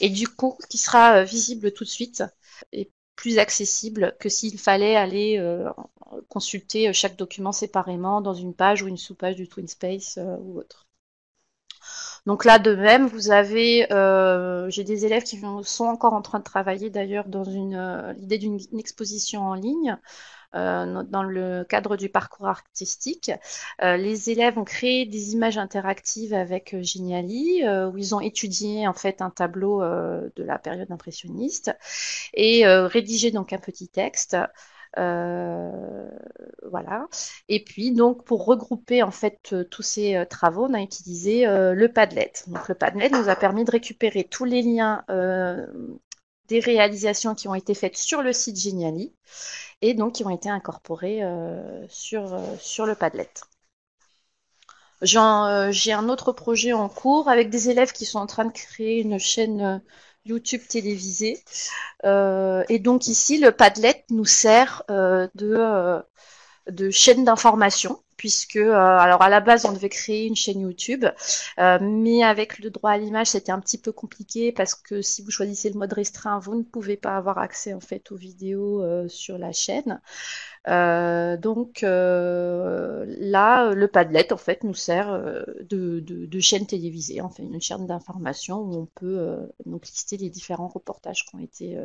et du coup qui sera visible tout de suite et plus accessible que s'il fallait aller consulter chaque document séparément dans une page ou une sous-page du TwinSpace ou autre. Donc là, de même, vous avez, j'ai des élèves qui sont encore en train de travailler d'ailleurs dans l'idée d'une exposition en ligne. Dans le cadre du parcours artistique. Les élèves ont créé des images interactives avec Geniali, où ils ont étudié en fait un tableau de la période impressionniste et rédigé donc un petit texte. Voilà. Et puis donc pour regrouper en fait tous ces travaux, on a utilisé le Padlet. Donc le Padlet nous a permis de récupérer tous les liens des réalisations qui ont été faites sur le site Geniali et donc qui ont été incorporées sur le Padlet. J'ai un autre projet en cours avec des élèves qui sont en train de créer une chaîne YouTube télévisée. Et donc ici, le Padlet nous sert de chaîne d'information, puisque alors à la base on devait créer une chaîne YouTube, mais avec le droit à l'image c'était un petit peu compliqué parce que si vous choisissez le mode restreint, vous ne pouvez pas avoir accès en fait aux vidéos sur la chaîne. Donc là, le Padlet en fait nous sert de chaîne télévisée, en fait une chaîne d'information où on peut donc lister les différents reportages qui ont été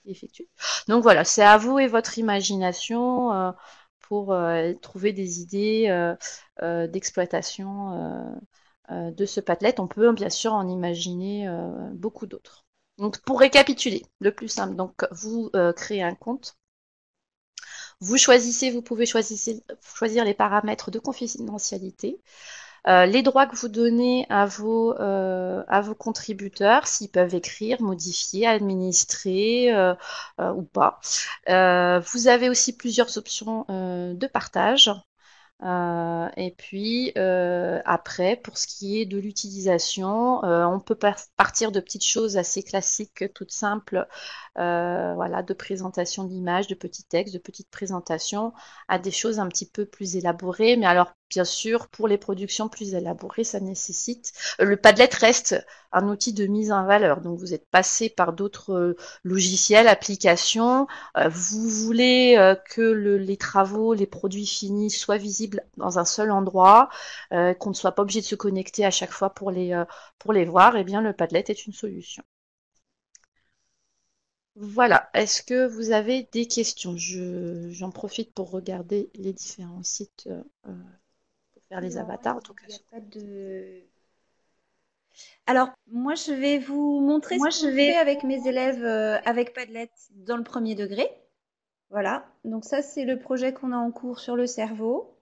effectués. Donc voilà, c'est à vous et votre imagination pour trouver des idées d'exploitation de ce Padlet. On peut bien sûr en imaginer beaucoup d'autres. Donc pour récapituler, le plus simple, donc vous créez un compte. Vous pouvez choisir les paramètres de confidentialité, les droits que vous donnez à vos contributeurs, s'ils peuvent écrire, modifier, administrer ou pas. Vous avez aussi plusieurs options de partage. Et puis après, pour ce qui est de l'utilisation, on peut partir de petites choses assez classiques, toutes simples, voilà, de présentation d'images, de petits textes, de petites présentations, à des choses un petit peu plus élaborées. Mais alors, bien sûr, pour les productions plus élaborées, ça nécessite. Le Padlet reste un outil de mise en valeur. Donc, vous êtes passé par d'autres logiciels, applications. Vous voulez que les travaux, les produits finis soient visibles dans un seul endroit, qu'on ne soit pas obligé de se connecter à chaque fois pour les voir. Eh bien, le Padlet est une solution. Voilà, est-ce que vous avez des questions? J'en profite pour regarder les différents sites pour faire les avatars. En tout cas, il n'y a pas de... Alors, moi, je vais vous montrer ce que je fais avec mes élèves avec Padlet dans le premier degré. Voilà, donc ça c'est le projet qu'on a en cours sur le cerveau.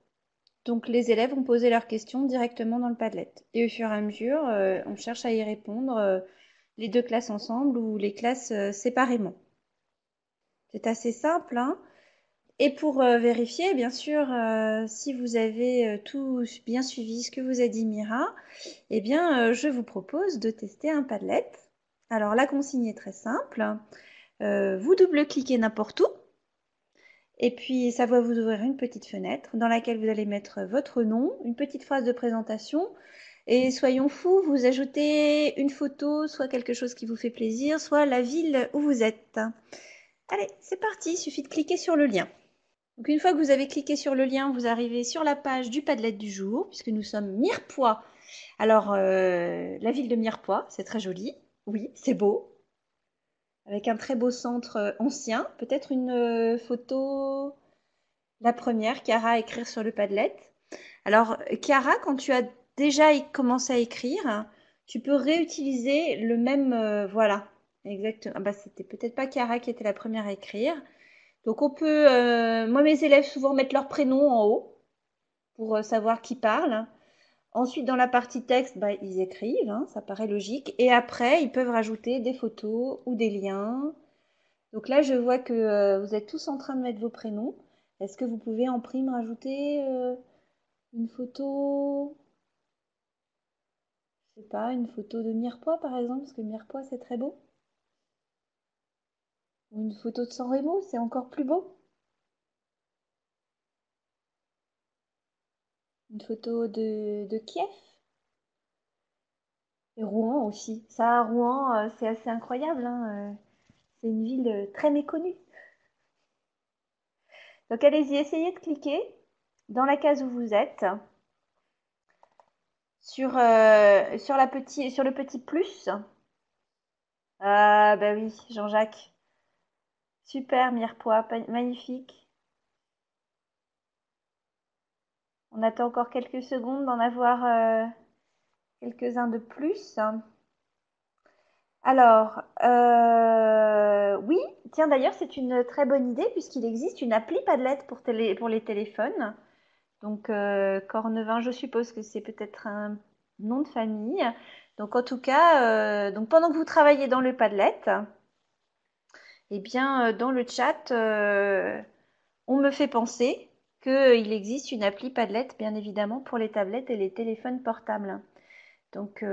Donc les élèves ont posé leurs questions directement dans le Padlet. Et au fur et à mesure, on cherche à y répondre, les deux classes ensemble ou les classes séparément. C'est assez simple, hein. Et pour vérifier, bien sûr, si vous avez tout bien suivi ce que vous a dit Mira, eh bien, je vous propose de tester un Padlet. Alors la consigne est très simple. Vous double-cliquez n'importe où. Et puis, ça va vous ouvrir une petite fenêtre dans laquelle vous allez mettre votre nom, une petite phrase de présentation. Et soyons fous, vous ajoutez une photo, soit quelque chose qui vous fait plaisir, soit la ville où vous êtes. Allez, c'est parti, il suffit de cliquer sur le lien. Donc, une fois que vous avez cliqué sur le lien, vous arrivez sur la page du Padlet du jour, puisque nous sommes Mirepoix. Alors, la ville de Mirepoix, c'est très joli. Oui, c'est beau. Avec un très beau centre ancien. Peut-être une photo. La première, Chiara, à écrire sur le Padlet. Alors, Chiara, quand tu as déjà commencé à écrire, tu peux réutiliser le même. Voilà, exactement. Ah bah, c'était peut-être pas Chiara qui était la première à écrire. Donc, on peut. Moi, mes élèves souvent mettent leur prénom en haut pour savoir qui parle. Ensuite, dans la partie texte, bah, ils écrivent, hein, ça paraît logique. Et après, ils peuvent rajouter des photos ou des liens. Donc là, je vois que vous êtes tous en train de mettre vos prénoms. Est-ce que vous pouvez en prime rajouter une photo, je sais pas, une photo de Mirepoix par exemple, parce que Mirepoix c'est très beau. Ou une photo de San Remo, c'est encore plus beau. Une photo de Kiev et Rouen aussi. Ça, Rouen, c'est assez incroyable, hein, c'est une ville très méconnue. Donc allez-y, essayez de cliquer dans la case où vous êtes sur, sur le petit plus. Ah bah oui, Jean-Jacques. Super, Mirepoix, magnifique. On attend encore quelques secondes d'en avoir quelques-uns de plus. Alors, oui, tiens d'ailleurs, c'est une très bonne idée puisqu'il existe une appli Padlet pour les téléphones. Donc, Cornevin, je suppose que c'est peut-être un nom de famille. Donc, en tout cas, donc pendant que vous travaillez dans le Padlet, eh bien, dans le chat, on me fait penser qu'il existe une appli Padlet, bien évidemment, pour les tablettes et les téléphones portables. Donc,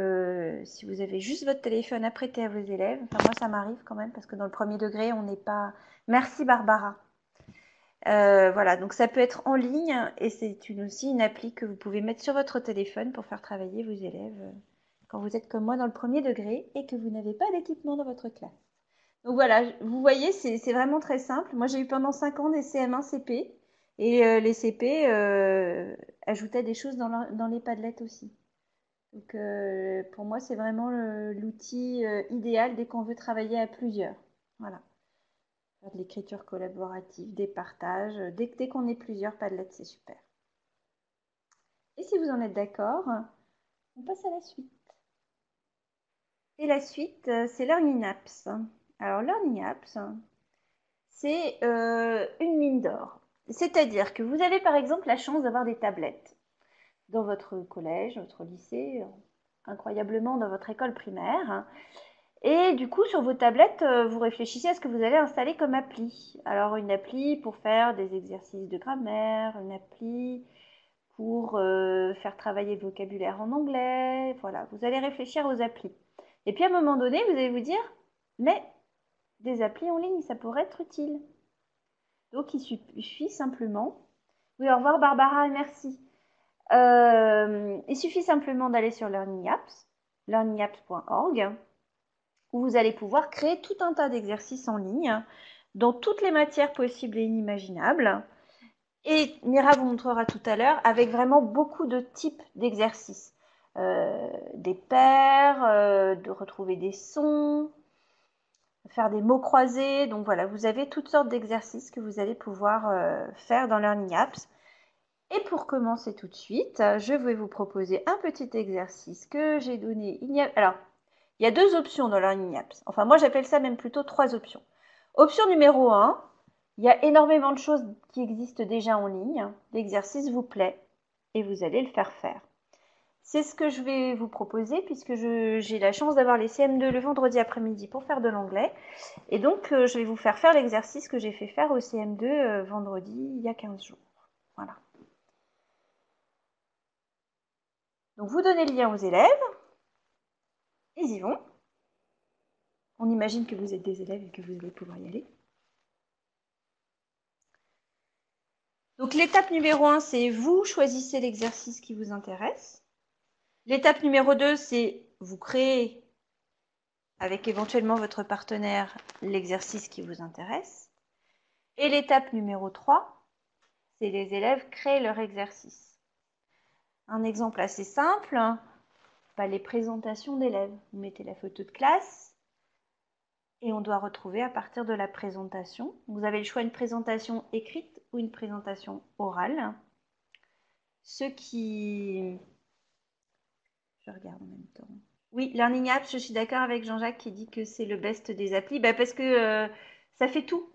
si vous avez juste votre téléphone à prêter à vos élèves, enfin moi ça m'arrive quand même parce que dans le premier degré, on n'est pas. Merci Barbara. Voilà, donc ça peut être en ligne et c'est aussi une appli que vous pouvez mettre sur votre téléphone pour faire travailler vos élèves quand vous êtes comme moi dans le premier degré et que vous n'avez pas d'équipement dans votre classe. Donc voilà, vous voyez, c'est vraiment très simple. Moi j'ai eu pendant 5 ans des CM1 CP et les CP ajoutaient des choses dans les Padlets aussi. Donc pour moi c'est vraiment l'outil idéal dès qu'on veut travailler à plusieurs. Voilà. Faire de l'écriture collaborative, des partages. Dès qu'on est plusieurs Padlet, c'est super. Et si vous en êtes d'accord, on passe à la suite. Et la suite, c'est Learning Apps. Alors Learning Apps, c'est une mine d'or. C'est-à-dire que vous avez par exemple la chance d'avoir des tablettes dans votre collège, votre lycée, incroyablement dans votre école primaire. Et du coup, sur vos tablettes, vous réfléchissez à ce que vous allez installer comme appli. Alors, une appli pour faire des exercices de grammaire, une appli pour faire travailler le vocabulaire en anglais. Voilà, vous allez réfléchir aux applis. Et puis, à un moment donné, vous allez vous dire, mais des applis en ligne, ça pourrait être utile. Donc, il suffit simplement... Oui, au revoir Barbara, merci. Il suffit simplement d'aller sur Learning Apps, learningapps.org, où vous allez pouvoir créer tout un tas d'exercices en ligne dans toutes les matières possibles et inimaginables. Et Mira vous montrera tout à l'heure avec vraiment beaucoup de types d'exercices. Des paires, de retrouver des sons, faire des mots croisés. Donc voilà, vous avez toutes sortes d'exercices que vous allez pouvoir faire dans Learning Apps. Et pour commencer tout de suite, je vais vous proposer un petit exercice que j'ai donné. Alors, il y a 2 options dans Learning Apps. Enfin, moi, j'appelle ça même plutôt 3 options. Option numéro 1, Il y a énormément de choses qui existent déjà en ligne. L'exercice vous plaît et vous allez le faire faire. C'est ce que je vais vous proposer puisque j'ai la chance d'avoir les CM2 le vendredi après-midi pour faire de l'anglais. Et donc, je vais vous faire faire l'exercice que j'ai fait faire au CM2 vendredi il y a 15 jours. Voilà. Donc, vous donnez le lien aux élèves. Ils y vont. On imagine que vous êtes des élèves et que vous allez pouvoir y aller. Donc, l'étape numéro 1, c'est vous choisissez l'exercice qui vous intéresse. L'étape numéro 2, c'est vous créez avec éventuellement votre partenaire l'exercice qui vous intéresse. Et l'étape numéro 3, c'est les élèves créent leur exercice. Un exemple assez simple, les présentations d'élèves. Vous mettez la photo de classe et on doit retrouver à partir de la présentation. Vous avez le choix d'une présentation écrite ou une présentation orale. Ceux qui... Je regarde en même temps. Oui, Learning Apps, je suis d'accord avec Jean-Jacques qui dit que c'est le best des applis. Parce que ça fait tout.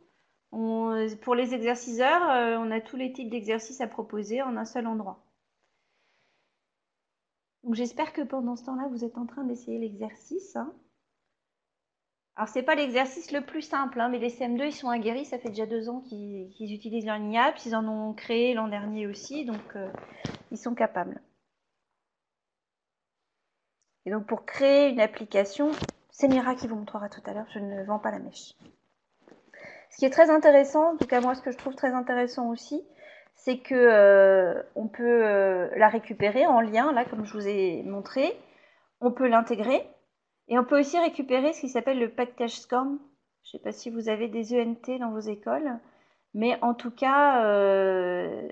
Pour les exerciceurs, on a tous les types d'exercices à proposer en un seul endroit. Donc j'espère que pendant ce temps-là, vous êtes en train d'essayer l'exercice. Alors, c'est pas l'exercice le plus simple, mais les CM2, ils sont aguerris. Ça fait déjà 2 ans qu'ils utilisent Learning Apps. Ils en ont créé l'an dernier aussi, donc ils sont capables. Et donc, pour créer une application, c'est Mira qui vous montrera tout à l'heure. Je ne vends pas la mèche. Ce qui est très intéressant, en tout cas moi, ce que je trouve très intéressant aussi, c'est que on peut la récupérer en lien, là, comme je vous ai montré. On peut l'intégrer. Et on peut aussi récupérer ce qui s'appelle le package SCORM. Je ne sais pas si vous avez des ENT dans vos écoles, mais en tout cas,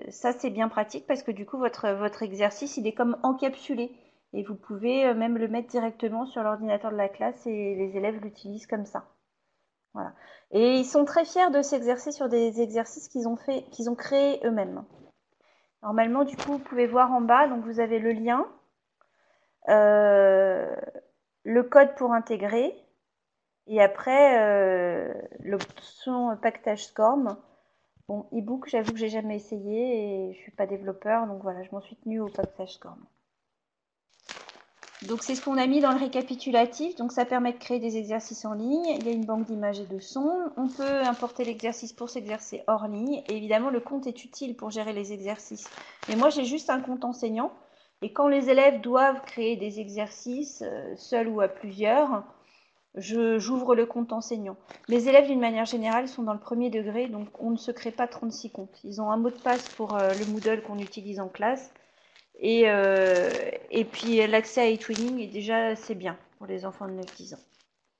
ça c'est bien pratique parce que du coup, votre exercice, il est comme encapsulé. Et vous pouvez même le mettre directement sur l'ordinateur de la classe et les élèves l'utilisent comme ça. Voilà. Et ils sont très fiers de s'exercer sur des exercices qu'ils ont créés eux-mêmes. Normalement, du coup, vous pouvez voir en bas, donc vous avez le lien. Le code pour intégrer et après l'option package SCORM. Bon, ebook, j'avoue que j'ai jamais essayé et je suis pas développeur, donc voilà, je m'en suis tenue au package SCORM. Donc c'est ce qu'on a mis dans le récapitulatif, donc ça permet de créer des exercices en ligne, il y a une banque d'images et de sons, on peut importer l'exercice pour s'exercer hors ligne, et évidemment le compte est utile pour gérer les exercices. Mais moi j'ai juste un compte enseignant, et quand les élèves doivent créer des exercices, seuls ou à plusieurs, j'ouvre le compte enseignant. Les élèves, d'une manière générale, sont dans le premier degré, donc on ne se crée pas 36 comptes. Ils ont un mot de passe pour le Moodle qu'on utilise en classe, et puis l'accès à eTwinning, et déjà, c'est bien pour les enfants de 9-10 ans.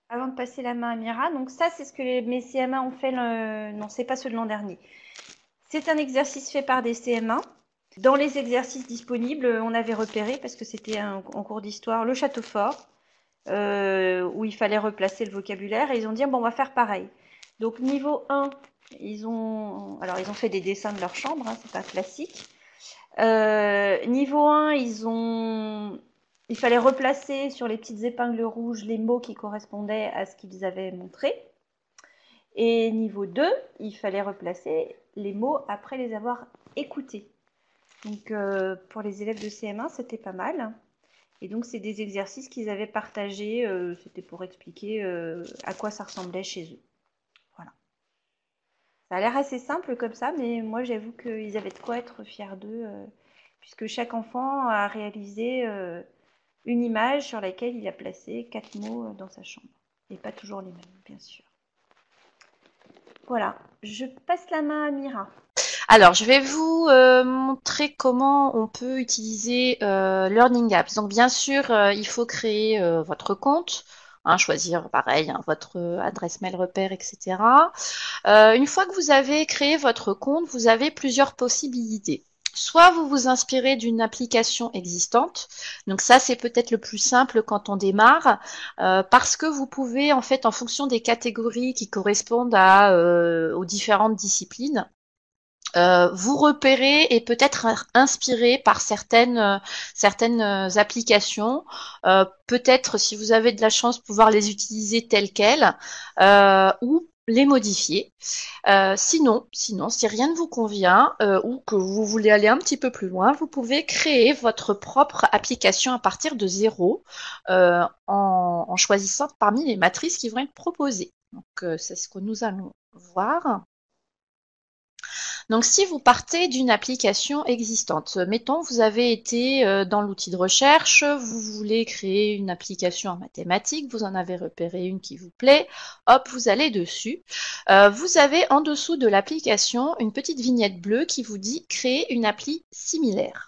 Avant de passer la main à Mira, donc ça, c'est ce que mes CM1 ont fait, non, c'est pas ceux de l'an dernier. C'est un exercice fait par des CM1. Dans les exercices disponibles, on avait repéré, parce que c'était en cours d'histoire, le château fort, où il fallait replacer le vocabulaire, et ils ont dit, bon, on va faire pareil. Donc, niveau 1, ils ont fait des dessins de leur chambre, c'est pas classique. Niveau 1, il fallait replacer sur les petites épingles rouges les mots qui correspondaient à ce qu'ils avaient montré. Et niveau 2, il fallait replacer les mots après les avoir écoutés. Donc, pour les élèves de CM1, c'était pas mal. Et donc, c'est des exercices qu'ils avaient partagés. C'était pour expliquer à quoi ça ressemblait chez eux. Voilà. Ça a l'air assez simple comme ça, mais moi, j'avoue qu'ils avaient de quoi être fiers d'eux, puisque chaque enfant a réalisé une image sur laquelle il a placé 4 mots dans sa chambre. Et pas toujours les mêmes, bien sûr. Voilà. Je passe la main à Mira. Alors, je vais vous montrer comment on peut utiliser Learning Apps. Donc, bien sûr, il faut créer votre compte, choisir pareil votre adresse mail repère, etc. Une fois que vous avez créé votre compte, vous avez plusieurs possibilités. Soit vous vous inspirez d'une application existante, donc ça c'est peut-être le plus simple quand on démarre, parce que vous pouvez en fait en fonction des catégories qui correspondent aux différentes disciplines, vous repérer et peut-être inspiré par certaines applications, peut-être si vous avez de la chance pouvoir les utiliser telles quelles, ou les modifier. Sinon, si rien ne vous convient ou que vous voulez aller un petit peu plus loin, vous pouvez créer votre propre application à partir de zéro en choisissant parmi les matrices qui vont être proposées. Donc, c'est ce que nous allons voir. Donc, si vous partez d'une application existante, mettons, vous avez été dans l'outil de recherche, vous voulez créer une application en mathématiques, vous en avez repéré une qui vous plaît, hop, vous allez dessus. Vous avez en dessous de l'application une petite vignette bleue qui vous dit créer une appli similaire.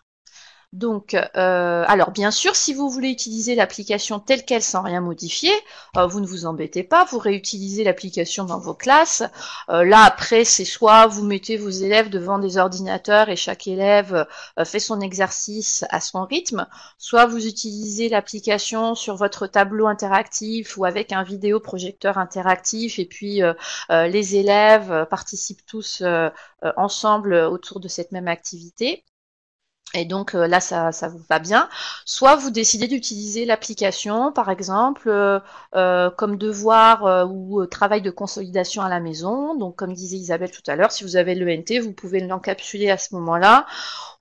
Donc, alors bien sûr, si vous voulez utiliser l'application telle qu'elle sans rien modifier, vous ne vous embêtez pas, vous réutilisez l'application dans vos classes. Là, après, c'est soit vous mettez vos élèves devant des ordinateurs et chaque élève fait son exercice à son rythme, soit vous utilisez l'application sur votre tableau interactif ou avec un vidéoprojecteur interactif et puis les élèves participent tous ensemble autour de cette même activité. Et donc là, ça vous va bien. Soit vous décidez d'utiliser l'application, par exemple, comme devoir ou travail de consolidation à la maison. Donc, comme disait Isabelle tout à l'heure, si vous avez l'ENT, vous pouvez l'encapsuler à ce moment-là.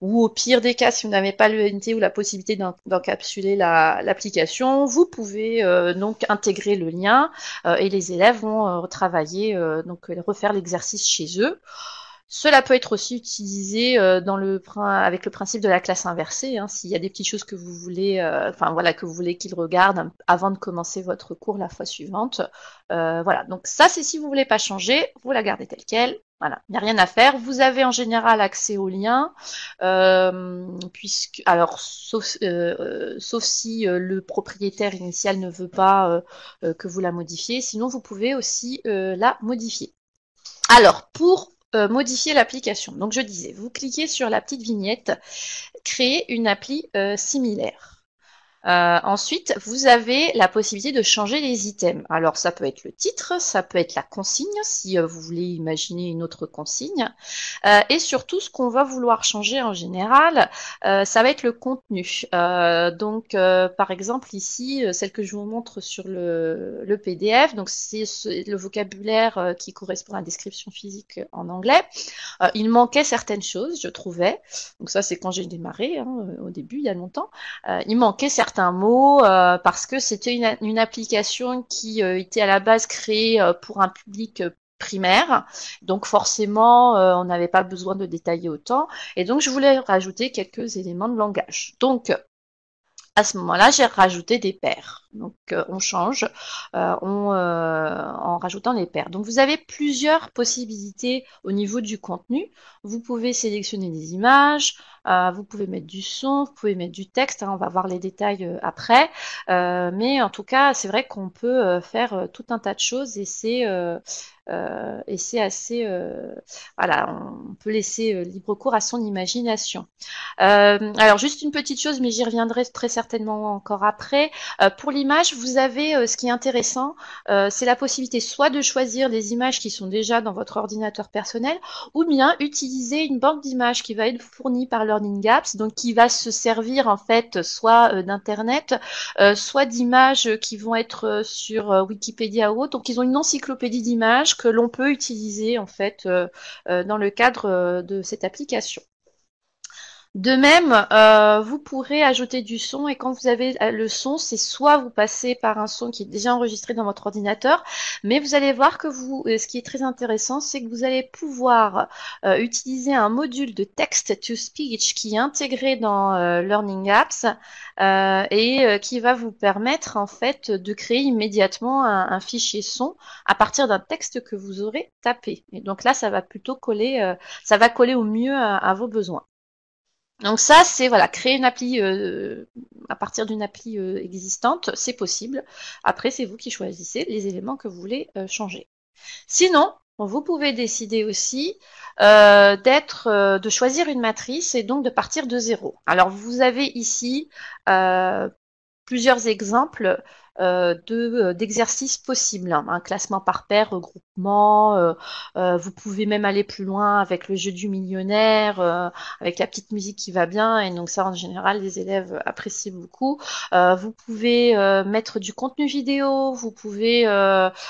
Ou au pire des cas, si vous n'avez pas l'ENT ou la possibilité d'encapsuler l'application, vous pouvez donc intégrer le lien et les élèves vont travailler, donc refaire l'exercice chez eux. Cela peut être aussi utilisé avec le principe de la classe inversée, hein, s'il y a des petites choses que vous voulez, que vous voulez qu'ils regardent avant de commencer votre cours la fois suivante. Voilà, donc ça c'est si vous voulez pas changer, vous la gardez telle quelle. Voilà, il n'y a rien à faire. Vous avez en général accès au lien, sauf si le propriétaire initial ne veut pas que vous la modifiez. Sinon, vous pouvez aussi la modifier. Alors, pour modifier l'application. Donc je disais, vous cliquez sur la petite vignette, créer une appli similaire. Ensuite, vous avez la possibilité de changer les items. Alors, ça peut être le titre, ça peut être la consigne, si vous voulez imaginer une autre consigne. Et surtout, ce qu'on va vouloir changer en général, ça va être le contenu. Par exemple, ici, celle que je vous montre sur le PDF, donc c'est le vocabulaire qui correspond à la description physique en anglais. Il manquait certaines choses, je trouvais. Donc ça, c'est quand j'ai démarré, hein, au début, il y a longtemps. Il manquait certains mots parce que c'était une application qui était à la base créée pour un public primaire, donc forcément on n'avait pas besoin de détailler autant, et donc je voulais rajouter quelques éléments de langage. Donc à ce moment-là, j'ai rajouté des paires. Donc, on change en rajoutant les paires. Donc, vous avez plusieurs possibilités au niveau du contenu. Vous pouvez sélectionner des images, vous pouvez mettre du son, vous pouvez mettre du texte. Hein, on va voir les détails après. Mais en tout cas, c'est vrai qu'on peut faire tout un tas de choses et c'est assez... voilà, on peut laisser libre cours à son imagination. Alors, juste une petite chose, mais j'y reviendrai très certainement encore après. Pour l'image, vous avez ce qui est intéressant, c'est la possibilité soit de choisir les images qui sont déjà dans votre ordinateur personnel, ou bien utiliser une banque d'images qui va être fournie par Learning Apps, donc qui va se servir en fait soit d'internet, soit d'images qui vont être sur Wikipédia ou autre. Donc ils ont une encyclopédie d'images que l'on peut utiliser en fait dans le cadre de cette application. De même, vous pourrez ajouter du son et quand vous avez le son, c'est soit vous passez par un son qui est déjà enregistré dans votre ordinateur, mais vous allez voir que ce qui est très intéressant, c'est que vous allez pouvoir utiliser un module de text-to-speech qui est intégré dans Learning Apps et qui va vous permettre en fait de créer immédiatement un fichier son à partir d'un texte que vous aurez tapé. Et donc là, ça va plutôt coller, ça va coller au mieux à vos besoins. Donc ça, c'est voilà, créer une appli à partir d'une appli existante, c'est possible. Après, c'est vous qui choisissez les éléments que vous voulez changer. Sinon, vous pouvez décider aussi de choisir une matrice et donc de partir de zéro. Alors, vous avez ici plusieurs exemples d'exercices possibles, hein. Un classement par paire, regroupement, vous pouvez même aller plus loin avec le jeu du millionnaire, avec la petite musique qui va bien, et donc ça en général les élèves apprécient beaucoup. Vous pouvez mettre du contenu vidéo, vous pouvez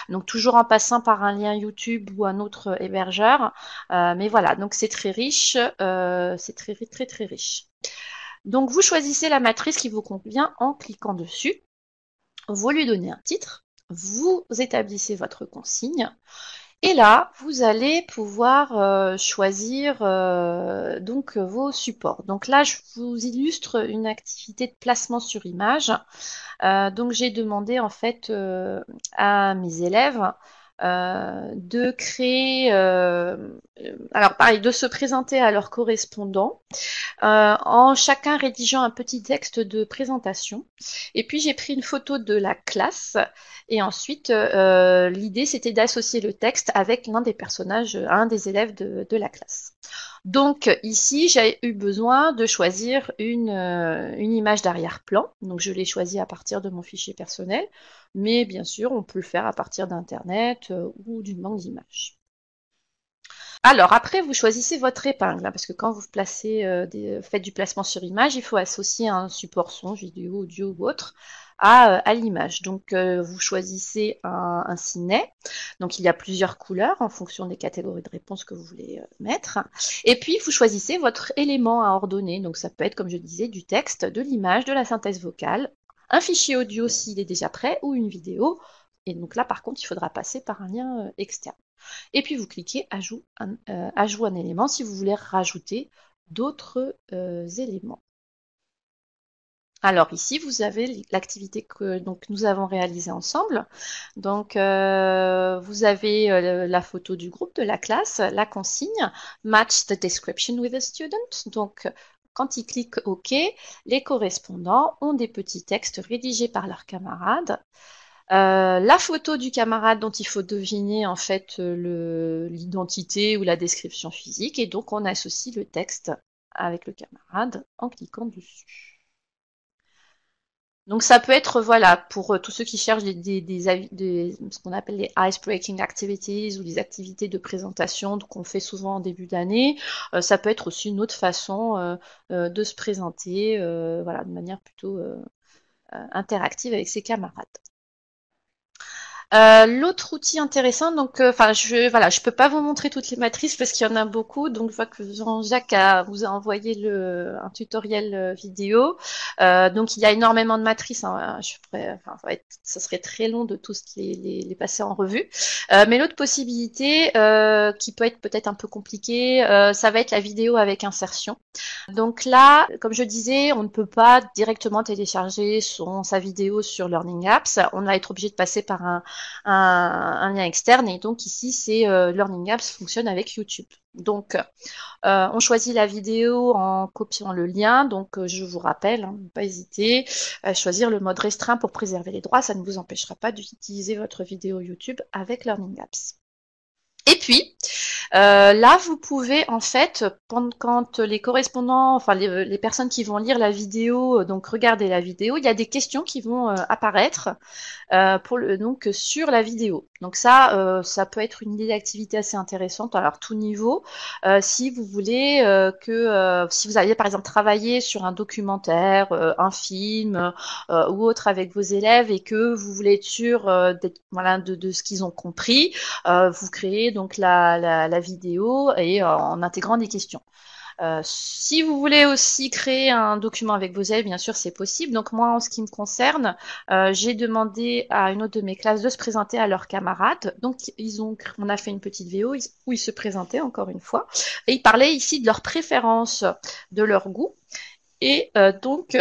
donc toujours en passant par un lien YouTube ou un autre hébergeur, mais voilà, donc c'est très riche, c'est très très très riche. Donc vous choisissez la matrice qui vous convient en cliquant dessus, vous lui donnez un titre, vous établissez votre consigne, et là, vous allez pouvoir choisir donc vos supports. Donc là, je vous illustre une activité de placement sur image. Donc j'ai demandé en fait à mes élèves de créer, alors pareil, de se présenter à leurs correspondants en chacun rédigeant un petit texte de présentation. Et puis j'ai pris une photo de la classe et ensuite l'idée c'était d'associer le texte avec l'un des personnages, un des élèves de la classe. Donc ici j'ai eu besoin de choisir une image d'arrière-plan, donc je l'ai choisie à partir de mon fichier personnel, mais bien sûr on peut le faire à partir d'internet ou d'une banque d'images. Alors après, vous choisissez votre épingle, hein, parce que quand vous placez, faites du placement sur image, il faut associer un support son, vidéo, audio ou autre à l'image. Donc vous choisissez un cinet. Donc il y a plusieurs couleurs en fonction des catégories de réponses que vous voulez mettre. Et puis vous choisissez votre élément à ordonner. Donc ça peut être, comme je disais, du texte, de l'image, de la synthèse vocale, un fichier audio s'il est déjà prêt, ou une vidéo. Et donc là, par contre, il faudra passer par un lien externe. Et puis vous cliquez ajout un élément si vous voulez rajouter d'autres éléments. Alors ici, vous avez l'activité que donc, nous avons réalisée ensemble. Donc vous avez la photo du groupe, de la classe, la consigne, match the description with a student. Donc quand ils cliquent OK, les correspondants ont des petits textes rédigés par leurs camarades. La photo du camarade dont il faut deviner en fait l'identité ou la description physique, et donc on associe le texte avec le camarade en cliquant dessus. Donc ça peut être, voilà, pour tous ceux qui cherchent ce qu'on appelle les ice-breaking activities ou les activités de présentation qu'on fait souvent en début d'année. Ça peut être aussi une autre façon de se présenter, voilà, de manière plutôt interactive avec ses camarades. L'autre outil intéressant, donc, je peux pas vous montrer toutes les matrices parce qu'il y en a beaucoup. Donc, je vois que Jean-Jacques vous a envoyé un tutoriel vidéo. Donc, il y a énormément de matrices, hein. Ça serait très long de tous les passer en revue. Mais l'autre possibilité, qui peut être peut-être un peu compliquée, ça va être la vidéo avec insertion. Donc là, comme je disais, on ne peut pas directement télécharger sa vidéo sur Learning Apps. On va être obligé de passer par un lien externe, et donc ici c'est Learning Apps fonctionne avec YouTube. Donc on choisit la vidéo en copiant le lien, donc je vous rappelle, hein, ne pas hésiter à choisir le mode restreint pour préserver les droits, ça ne vous empêchera pas d'utiliser votre vidéo YouTube avec Learning Apps. Et puis là, vous pouvez en fait, quand les correspondants, enfin les personnes qui vont lire la vidéo, donc regarder la vidéo, il y a des questions qui vont apparaître donc sur la vidéo. Donc ça peut être une idée d'activité assez intéressante. Alors tout niveau, si vous voulez si vous alliez par exemple travailler sur un documentaire, un film ou autre avec vos élèves, et que vous voulez être sûr de ce qu'ils ont compris, vous créez donc la vidéo et en intégrant des questions. Si vous voulez aussi créer un document avec vos élèves, bien sûr, c'est possible. Donc moi, en ce qui me concerne, j'ai demandé à une autre de mes classes de se présenter à leurs camarades. Donc on a fait une petite vidéo où ils se présentaient encore une fois. Et ils parlaient ici de leurs préférences, de leur goût. Et donc,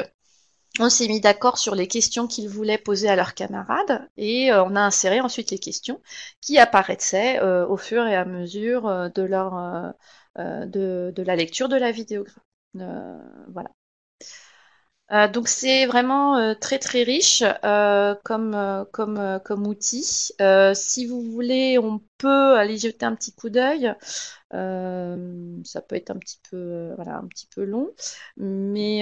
on s'est mis d'accord sur les questions qu'ils voulaient poser à leurs camarades, et on a inséré ensuite les questions qui apparaissaient au fur et à mesure de la lecture de la vidéo. Voilà. Donc c'est vraiment très très riche comme outil. Si vous voulez, on peut aller jeter un petit coup d'œil. Ça peut être un petit peu voilà un petit peu long, mais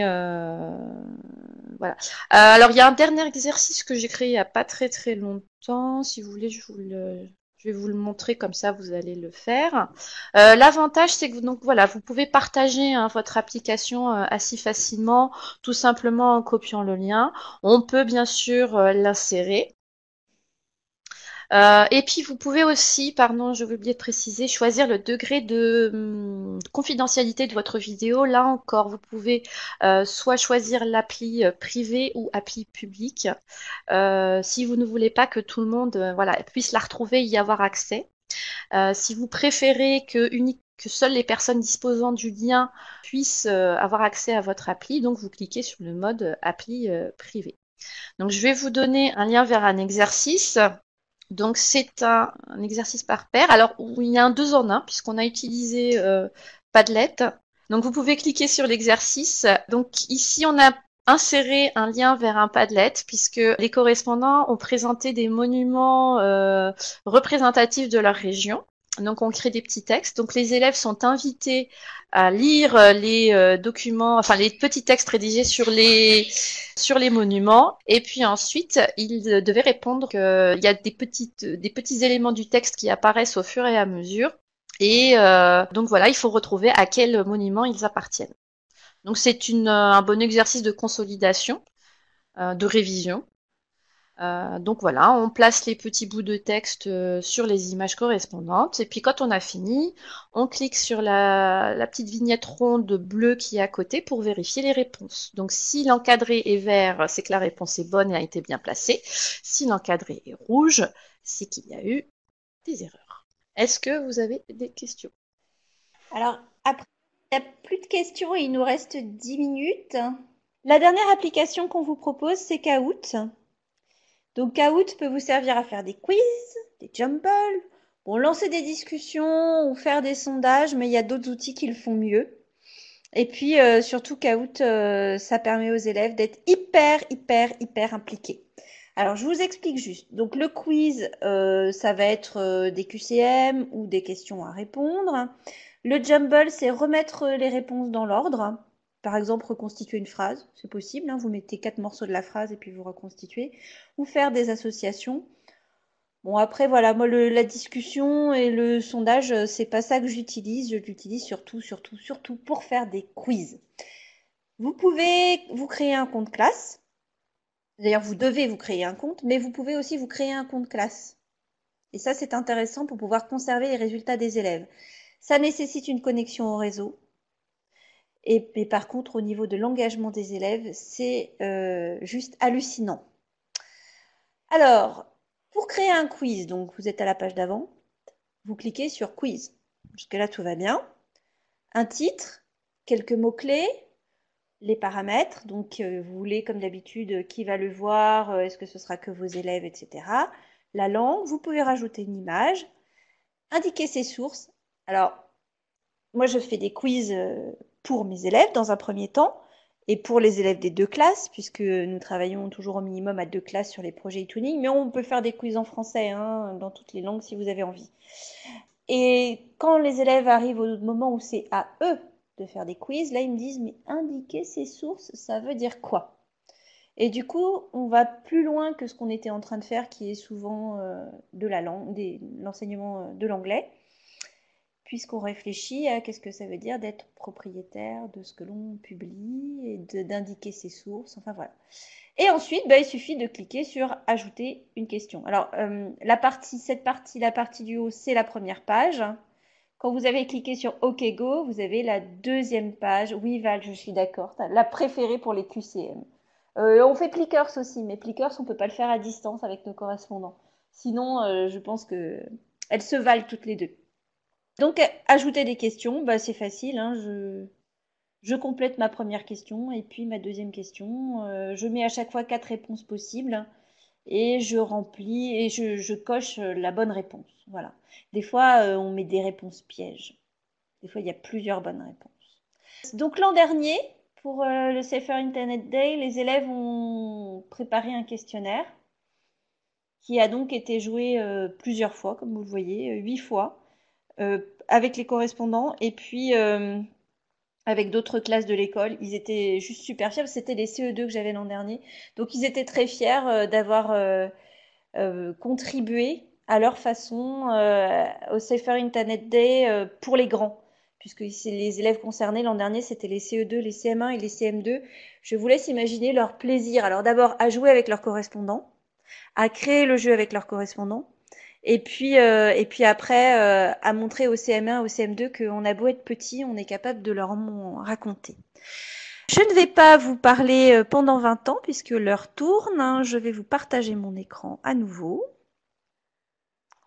voilà. Alors il y a un dernier exercice que j'ai créé il y a pas très très longtemps. Si vous voulez, je vais vous le montrer comme ça, vous allez le faire. L'avantage, c'est que donc voilà, vous pouvez partager votre application assez facilement, tout simplement en copiant le lien. On peut bien sûr l'insérer. Et puis vous pouvez aussi, pardon, j'avais oublié de préciser, choisir le degré de confidentialité de votre vidéo. Là encore, vous pouvez soit choisir l'appli privée ou appli publique, si vous ne voulez pas que tout le monde voilà, puisse la retrouver et y avoir accès. Si vous préférez que seules les personnes disposant du lien puissent avoir accès à votre appli, donc vous cliquez sur le mode appli privé. Donc je vais vous donner un lien vers un exercice. Donc c'est un exercice par paire. Alors où il y a un 2 en 1 puisqu'on a utilisé Padlet. Donc vous pouvez cliquer sur l'exercice. Donc ici on a inséré un lien vers un Padlet puisque les correspondants ont présenté des monuments représentatifs de leur région. Donc on crée des petits textes. Donc les élèves sont invités à lire les documents, enfin les petits textes rédigés sur les monuments. Et puis ensuite, ils devaient répondre qu'il y a des petits éléments du texte qui apparaissent au fur et à mesure. Et donc voilà, il faut retrouver à quel monument ils appartiennent. Donc c'est un bon exercice de consolidation, de révision. Donc voilà, on place les petits bouts de texte sur les images correspondantes. Et puis quand on a fini, on clique sur la petite vignette ronde bleue qui est à côté pour vérifier les réponses. Donc si l'encadré est vert, c'est que la réponse est bonne et a été bien placée. Si l'encadré est rouge, c'est qu'il y a eu des erreurs. Est-ce que vous avez des questions? Alors, après, il n'y a plus de questions et il nous reste 10 minutes. La dernière application qu'on vous propose, c'est Kahoot. Donc Kahoot peut vous servir à faire des quiz, des jumbles, bon, lancer des discussions ou faire des sondages, mais il y a d'autres outils qui le font mieux. Et puis surtout Kahoot, ça permet aux élèves d'être hyper impliqués. Alors je vous explique juste. Donc le quiz, ça va être des QCM ou des questions à répondre. Le jumble, c'est remettre les réponses dans l'ordre. Par exemple, reconstituer une phrase, c'est possible, hein, vous mettez 4 morceaux de la phrase et puis vous reconstituez. Ou faire des associations. Bon, après, voilà, moi, la discussion et le sondage, c'est pas ça que j'utilise. Je l'utilise surtout pour faire des quiz. Vous pouvez vous créer un compte classe. D'ailleurs, vous devez vous créer un compte, mais vous pouvez aussi vous créer un compte classe. Et ça, c'est intéressant pour pouvoir conserver les résultats des élèves. Ça nécessite une connexion au réseau. Et par contre, au niveau de l'engagement des élèves, c'est juste hallucinant. Alors, pour créer un quiz, donc vous êtes à la page d'avant, vous cliquez sur quiz. Jusque-là, tout va bien. Un titre, quelques mots-clés, les paramètres. Donc, vous voulez, comme d'habitude, qui va le voir, est-ce que ce sera que vos élèves, etc. La langue, vous pouvez rajouter une image, indiquer ses sources. Alors, moi, je fais des quiz pour mes élèves dans un premier temps et pour les élèves des 2 classes, puisque nous travaillons toujours au minimum à 2 classes sur les projets e-tuning, mais on peut faire des quiz en français, hein, dans toutes les langues si vous avez envie. Et quand les élèves arrivent au moment où c'est à eux de faire des quiz, là ils me disent mais indiquer ses sources, ça veut dire quoi? Et du coup, on va plus loin que ce qu'on était en train de faire, qui est souvent de la langue, l'enseignement de l'anglais, puisqu'on réfléchit à qu'est-ce que ça veut dire d'être propriétaire de ce que l'on publie et d'indiquer ses sources, enfin voilà. Et ensuite, il suffit de cliquer sur ajouter une question. Alors, la partie du haut, c'est la première page. Quand vous avez cliqué sur OK Go, vous avez la deuxième page. Oui, Val, je suis d'accord. La préférée pour les QCM. On fait Plickers aussi, mais Plickers, on ne peut pas le faire à distance avec nos correspondants. Sinon, je pense qu'elles se valent toutes les deux. Donc, ajouter des questions, c'est facile, hein, je complète ma première question et puis ma deuxième question. Je mets à chaque fois 4 réponses possibles et je remplis et je coche la bonne réponse. Voilà. Des fois, on met des réponses pièges. Des fois, il y a plusieurs bonnes réponses. Donc, l'an dernier, Pour le Safer Internet Day, les élèves ont préparé un questionnaire qui a donc été joué plusieurs fois, comme vous le voyez, 8 fois, avec les correspondants et puis avec d'autres classes de l'école. Ils étaient juste super fiers. C'était les CE2 que j'avais l'an dernier. Donc ils étaient très fiers d'avoir contribué à leur façon au Safer Internet Day pour les grands. Puisque les élèves concernés l'an dernier, c'était les CE2, les CM1 et les CM2. Je vous laisse imaginer leur plaisir. Alors d'abord à jouer avec leurs correspondants, à créer le jeu avec leurs correspondants, et puis après à montrer au CM1, au CM2 qu'on a beau être petit, on est capable de leur en raconter. Je ne vais pas vous parler pendant 20 ans puisque l'heure tourne. Hein. Je vais vous partager mon écran à nouveau.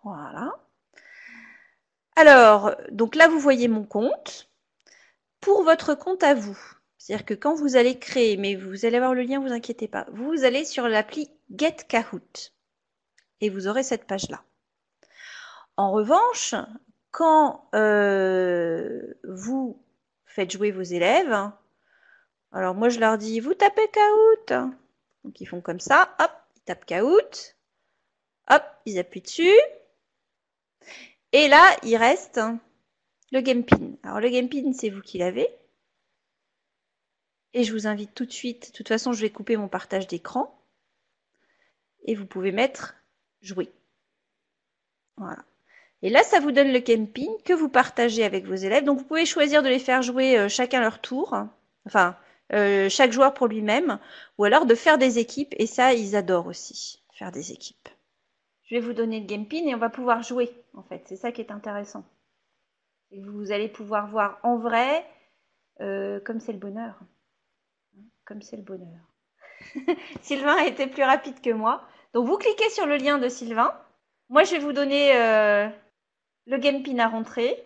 Voilà. Alors, donc là, vous voyez mon compte. Pour votre compte à vous, c'est-à-dire que quand vous allez créer, mais vous allez avoir le lien, vous inquiétez pas, vous allez sur l'appli Get Kahoot et vous aurez cette page-là. En revanche, quand vous faites jouer vos élèves, alors moi je leur dis, vous tapez Kahoot. Donc ils font comme ça, hop, ils tapent Kahoot, hop, ils appuient dessus. Et là, il reste le Game Pin. Alors le Game Pin, c'est vous qui l'avez. Et je vous invite tout de suite, de toute façon, je vais couper mon partage d'écran. Et vous pouvez mettre jouer. Voilà. Et là, ça vous donne le Game Pin que vous partagez avec vos élèves. Donc vous pouvez choisir de les faire jouer chacun leur tour. Enfin, chaque joueur pour lui-même. Ou alors de faire des équipes. Et ça, ils adorent aussi, faire des équipes. Je vais vous donner le Game Pin et on va pouvoir jouer, en fait. C'est ça qui est intéressant. Et vous allez pouvoir voir en vrai comme c'est le bonheur. Comme c'est le bonheur. Sylvain a été plus rapide que moi. Donc vous cliquez sur le lien de Sylvain. Moi, je vais vous donner le Game Pin à rentrer.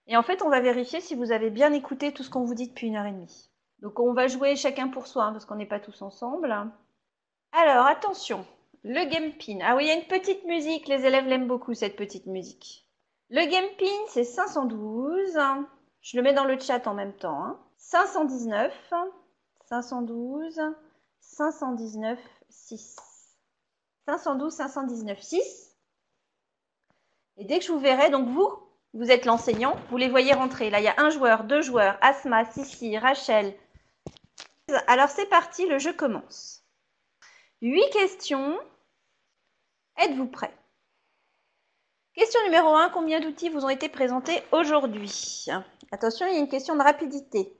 Et en fait, on va vérifier si vous avez bien écouté tout ce qu'on vous dit depuis 1h30. Donc on va jouer chacun pour soi, hein, parce qu'on n'est pas tous ensemble. Alors, attention. Le Game Pin. Ah oui, il y a une petite musique. Les élèves l'aiment beaucoup, cette petite musique. Le Game Pin, c'est 512. Je le mets dans le chat en même temps. Hein. 519, 512, 519, 6. 512, 519, 6. Et dès que je vous verrai, donc vous êtes l'enseignant, vous les voyez rentrer. Là, il y a un joueur, deux joueurs, Asma, Sissi, Rachel. Alors, c'est parti, le jeu commence. 8 questions. Êtes-vous prêts? Question numéro 1. Combien d'outils vous ont été présentés aujourd'hui? Attention, il y a une question de rapidité.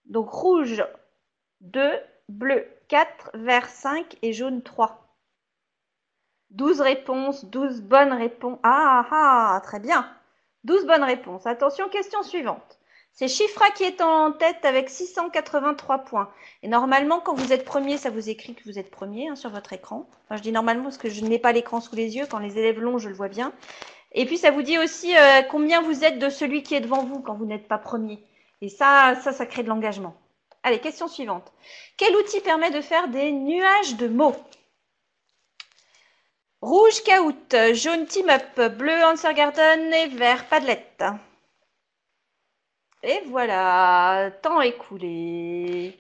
Donc, rouge 2, bleu 4, vert 5 et jaune 3. 12 réponses, 12 bonnes réponses. Ah, très bien. 12 bonnes réponses. Attention, question suivante. C'est Chifra qui est en tête avec 683 points. Et normalement, quand vous êtes premier, ça vous écrit que vous êtes premier hein, sur votre écran. Enfin, je dis normalement parce que je n'ai pas l'écran sous les yeux. Quand les élèves l'ont, je le vois bien. Et puis, ça vous dit aussi combien vous êtes de celui qui est devant vous quand vous n'êtes pas premier. Et ça crée de l'engagement. Allez, question suivante. Quel outil permet de faire des nuages de mots? Rouge Kahoot, jaune Team Up, bleu Answer Garden et vert Padlet. Et voilà, temps écoulé.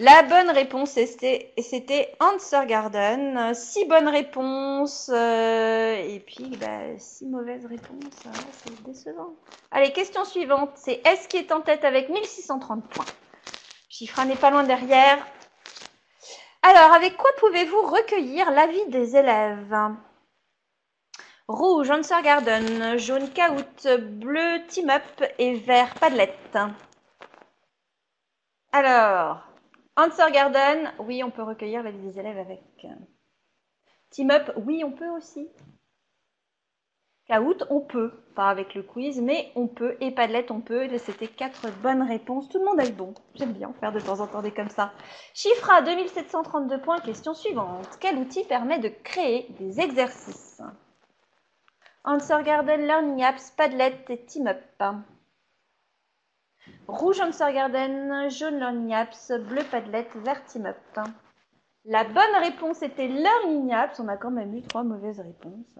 La bonne réponse, c'était Answer Garden. 6 bonnes réponses et puis 6 mauvaises réponses. C'est décevant. Allez, question suivante. C'est S qui est en tête avec 1630 points. Chifra n'est pas loin derrière. Alors, avec quoi pouvez-vous recueillir l'avis des élèves? Rouge, Answer Garden, jaune Kahoot, bleu Team Up et vert Padlet. Alors, Answer Garden, oui, on peut recueillir l'avis des élèves avec. Team Up, oui, on peut aussi. Kahoot, on peut. Pas avec le quiz, mais on peut. Et Padlet, on peut. C'était 4 bonnes réponses. Tout le monde a eu bon. J'aime bien faire de temps en temps des comme ça. Chifra, 2732 points. Question suivante. Quel outil permet de créer des exercices? Answer Garden, Learning Apps, Padlet et Team Up. Rouge Answer Garden, jaune Learning Apps, bleu Padlet, vert Team Up. La bonne réponse était Learning Apps. On a quand même eu 3 mauvaises réponses.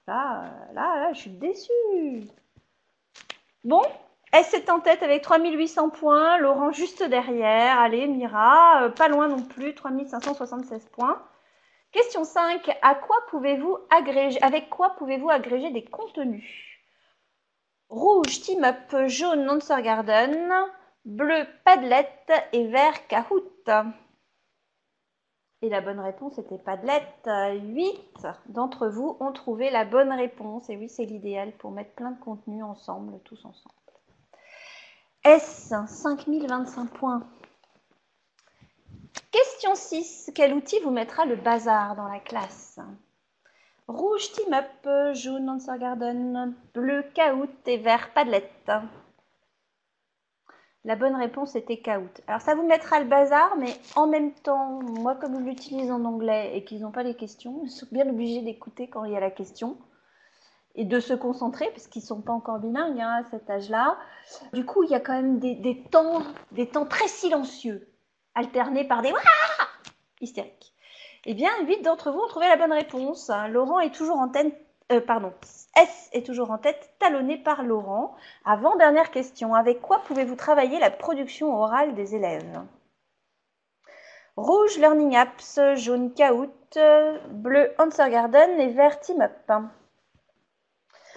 Là, je suis déçue. Bon, S est en tête avec 3800 points, Laurent juste derrière, allez Mira, pas loin non plus, 3576 points. Question 5, avec quoi pouvez-vous agréger des contenus? Rouge, Team Up, jaune, Answer Garden, bleu, Padlet et vert, Kahoot. Et la bonne réponse était Padlet. 8 d'entre vous ont trouvé la bonne réponse. Et oui, c'est l'idéal pour mettre plein de contenus ensemble, tous ensemble. S, 5025 points. Question 6. Quel outil vous mettra le bazar dans la classe? Rouge, Team Up, jaune, Answer Garden, bleu, Kahoot et vert, Padlet. La bonne réponse était Kahoot. Alors ça vous mettra le bazar, mais en même temps, moi comme ils l'utilisent en anglais et qu'ils n'ont pas les questions, ils sont bien obligés d'écouter quand il y a la question et de se concentrer parce qu'ils ne sont pas encore bilingues à cet âge-là. Du coup, il y a quand même des temps très silencieux, alternés par des Wouah hystériques. Eh bien, 8 d'entre vous ont trouvé la bonne réponse. Laurent est toujours en tête, S est toujours en tête, talonné par Laurent. Avant-dernière question, avec quoi pouvez-vous travailler la production orale des élèves? Rouge, Learning Apps, jaune, Kahoot, bleu, Answer Garden et vert, Team Up.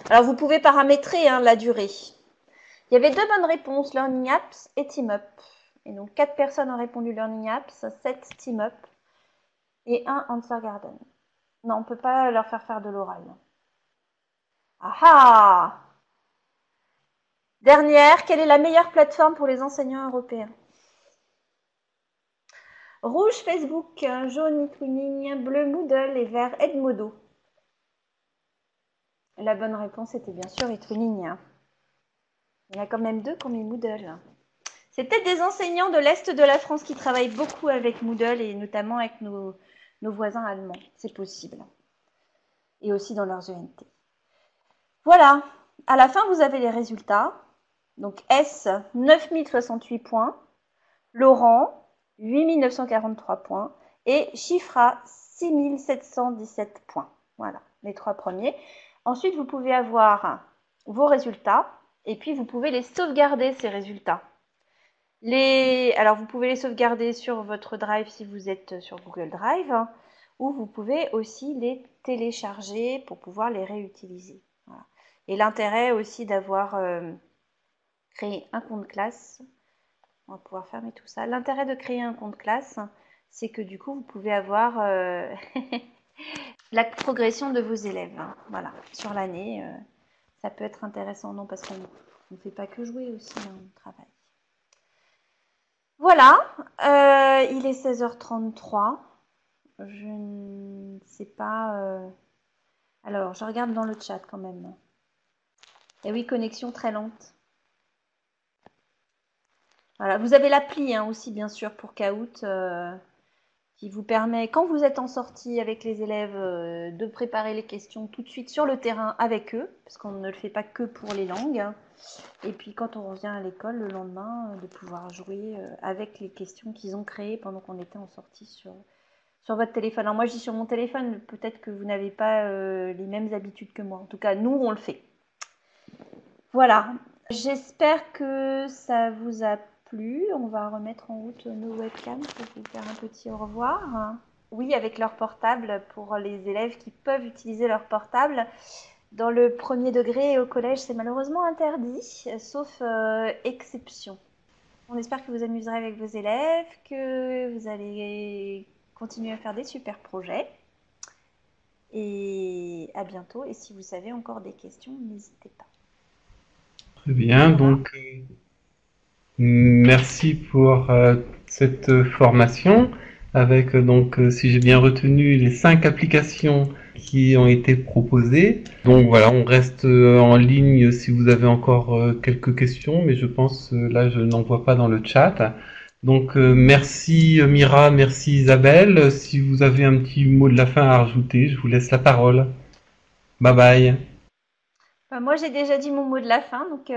Alors, vous pouvez paramétrer la durée. Il y avait 2 bonnes réponses, Learning Apps et Team Up. Et donc, 4 personnes ont répondu Learning Apps, 7 Team Up et 1 Answer Garden. Non, on ne peut pas leur faire de l'oral. Ah ah! Dernière, quelle est la meilleure plateforme pour les enseignants européens? Rouge, Facebook, jaune, eTwinning, bleu, Moodle et vert, Edmodo. La bonne réponse était bien sûr eTwinning. Il y en a quand même 2 qui ont mis Moodle. C'est peut-être des enseignants de l'Est de la France qui travaillent beaucoup avec Moodle et notamment avec nos voisins allemands. C'est possible. Et aussi dans leurs ENT. Voilà. À la fin, vous avez les résultats. Donc S, 9068 points. Laurent, 8943 points. Et Chifra, 6717 points. Voilà, les 3 premiers. Ensuite, vous pouvez avoir vos résultats. Et puis, vous pouvez les sauvegarder, ces résultats. Alors, vous pouvez les sauvegarder sur votre Drive si vous êtes sur Google Drive, ou vous pouvez aussi les télécharger pour pouvoir les réutiliser. Voilà. Et l'intérêt aussi d'avoir créé un compte classe, on va pouvoir fermer tout ça. L'intérêt de créer un compte classe, c'est que du coup, vous pouvez avoir la progression de vos élèves. Voilà, sur l'année, ça peut être intéressant, non, parce qu'on ne fait pas que jouer aussi, on travaille. Voilà, il est 16h33. Je ne sais pas. Alors, je regarde dans le chat quand même. Et oui, connexion très lente. Voilà, vous avez l'appli aussi, bien sûr, pour Kahoot, qui vous permet, quand vous êtes en sortie avec les élèves, de préparer les questions tout de suite sur le terrain avec eux, parce qu'on ne le fait pas que pour les langues. Et puis quand on revient à l'école le lendemain, de pouvoir jouer avec les questions qu'ils ont créées pendant qu'on était en sortie sur votre téléphone. Alors moi je dis sur mon téléphone, peut-être que vous n'avez pas les mêmes habitudes que moi. En tout cas, nous on le fait. Voilà, j'espère que ça vous a plu. On va remettre en route nos webcams pour vous faire un petit au revoir. Oui, avec leur portable pour les élèves qui peuvent utiliser leur portable. Dans le premier degré et au collège, c'est malheureusement interdit, sauf exception. On espère que vous amuserez avec vos élèves, que vous allez continuer à faire des super projets. Et à bientôt. Et si vous avez encore des questions, n'hésitez pas. Très bien, donc merci pour cette formation avec donc si j'ai bien retenu les 5 applications qui ont été proposées. Donc voilà, on reste en ligne si vous avez encore quelques questions, mais je pense là je n'en vois pas dans le chat. Donc merci Mira, merci Isabelle. Si vous avez un petit mot de la fin à rajouter, je vous laisse la parole. Bye bye. Moi, j'ai déjà dit mon mot de la fin, donc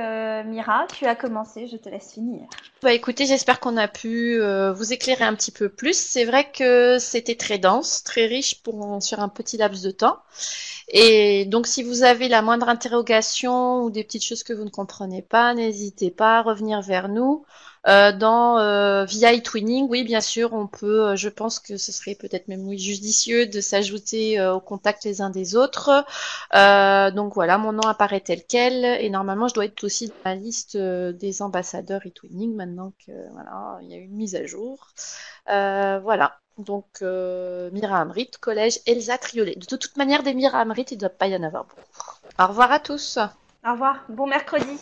Mira, tu as commencé, je te laisse finir. Bah écoutez, j'espère qu'on a pu vous éclairer un petit peu plus. C'est vrai que c'était très dense, très riche sur un petit laps de temps. Et donc, si vous avez la moindre interrogation ou des petites choses que vous ne comprenez pas, n'hésitez pas à revenir vers nous. Via eTwinning, oui, bien sûr, on peut, je pense que ce serait peut-être même oui, judicieux de s'ajouter au contact les uns des autres. Donc voilà, mon nom apparaît tel quel et normalement, je dois être aussi dans la liste des ambassadeurs eTwinning maintenant que voilà, il y a eu une mise à jour. Voilà. Donc, Mira Amrit, collège Elsa Triolet. De toute manière, des Mira Amrit, il ne doit pas y en avoir beaucoup. Au revoir à tous. Au revoir, bon mercredi.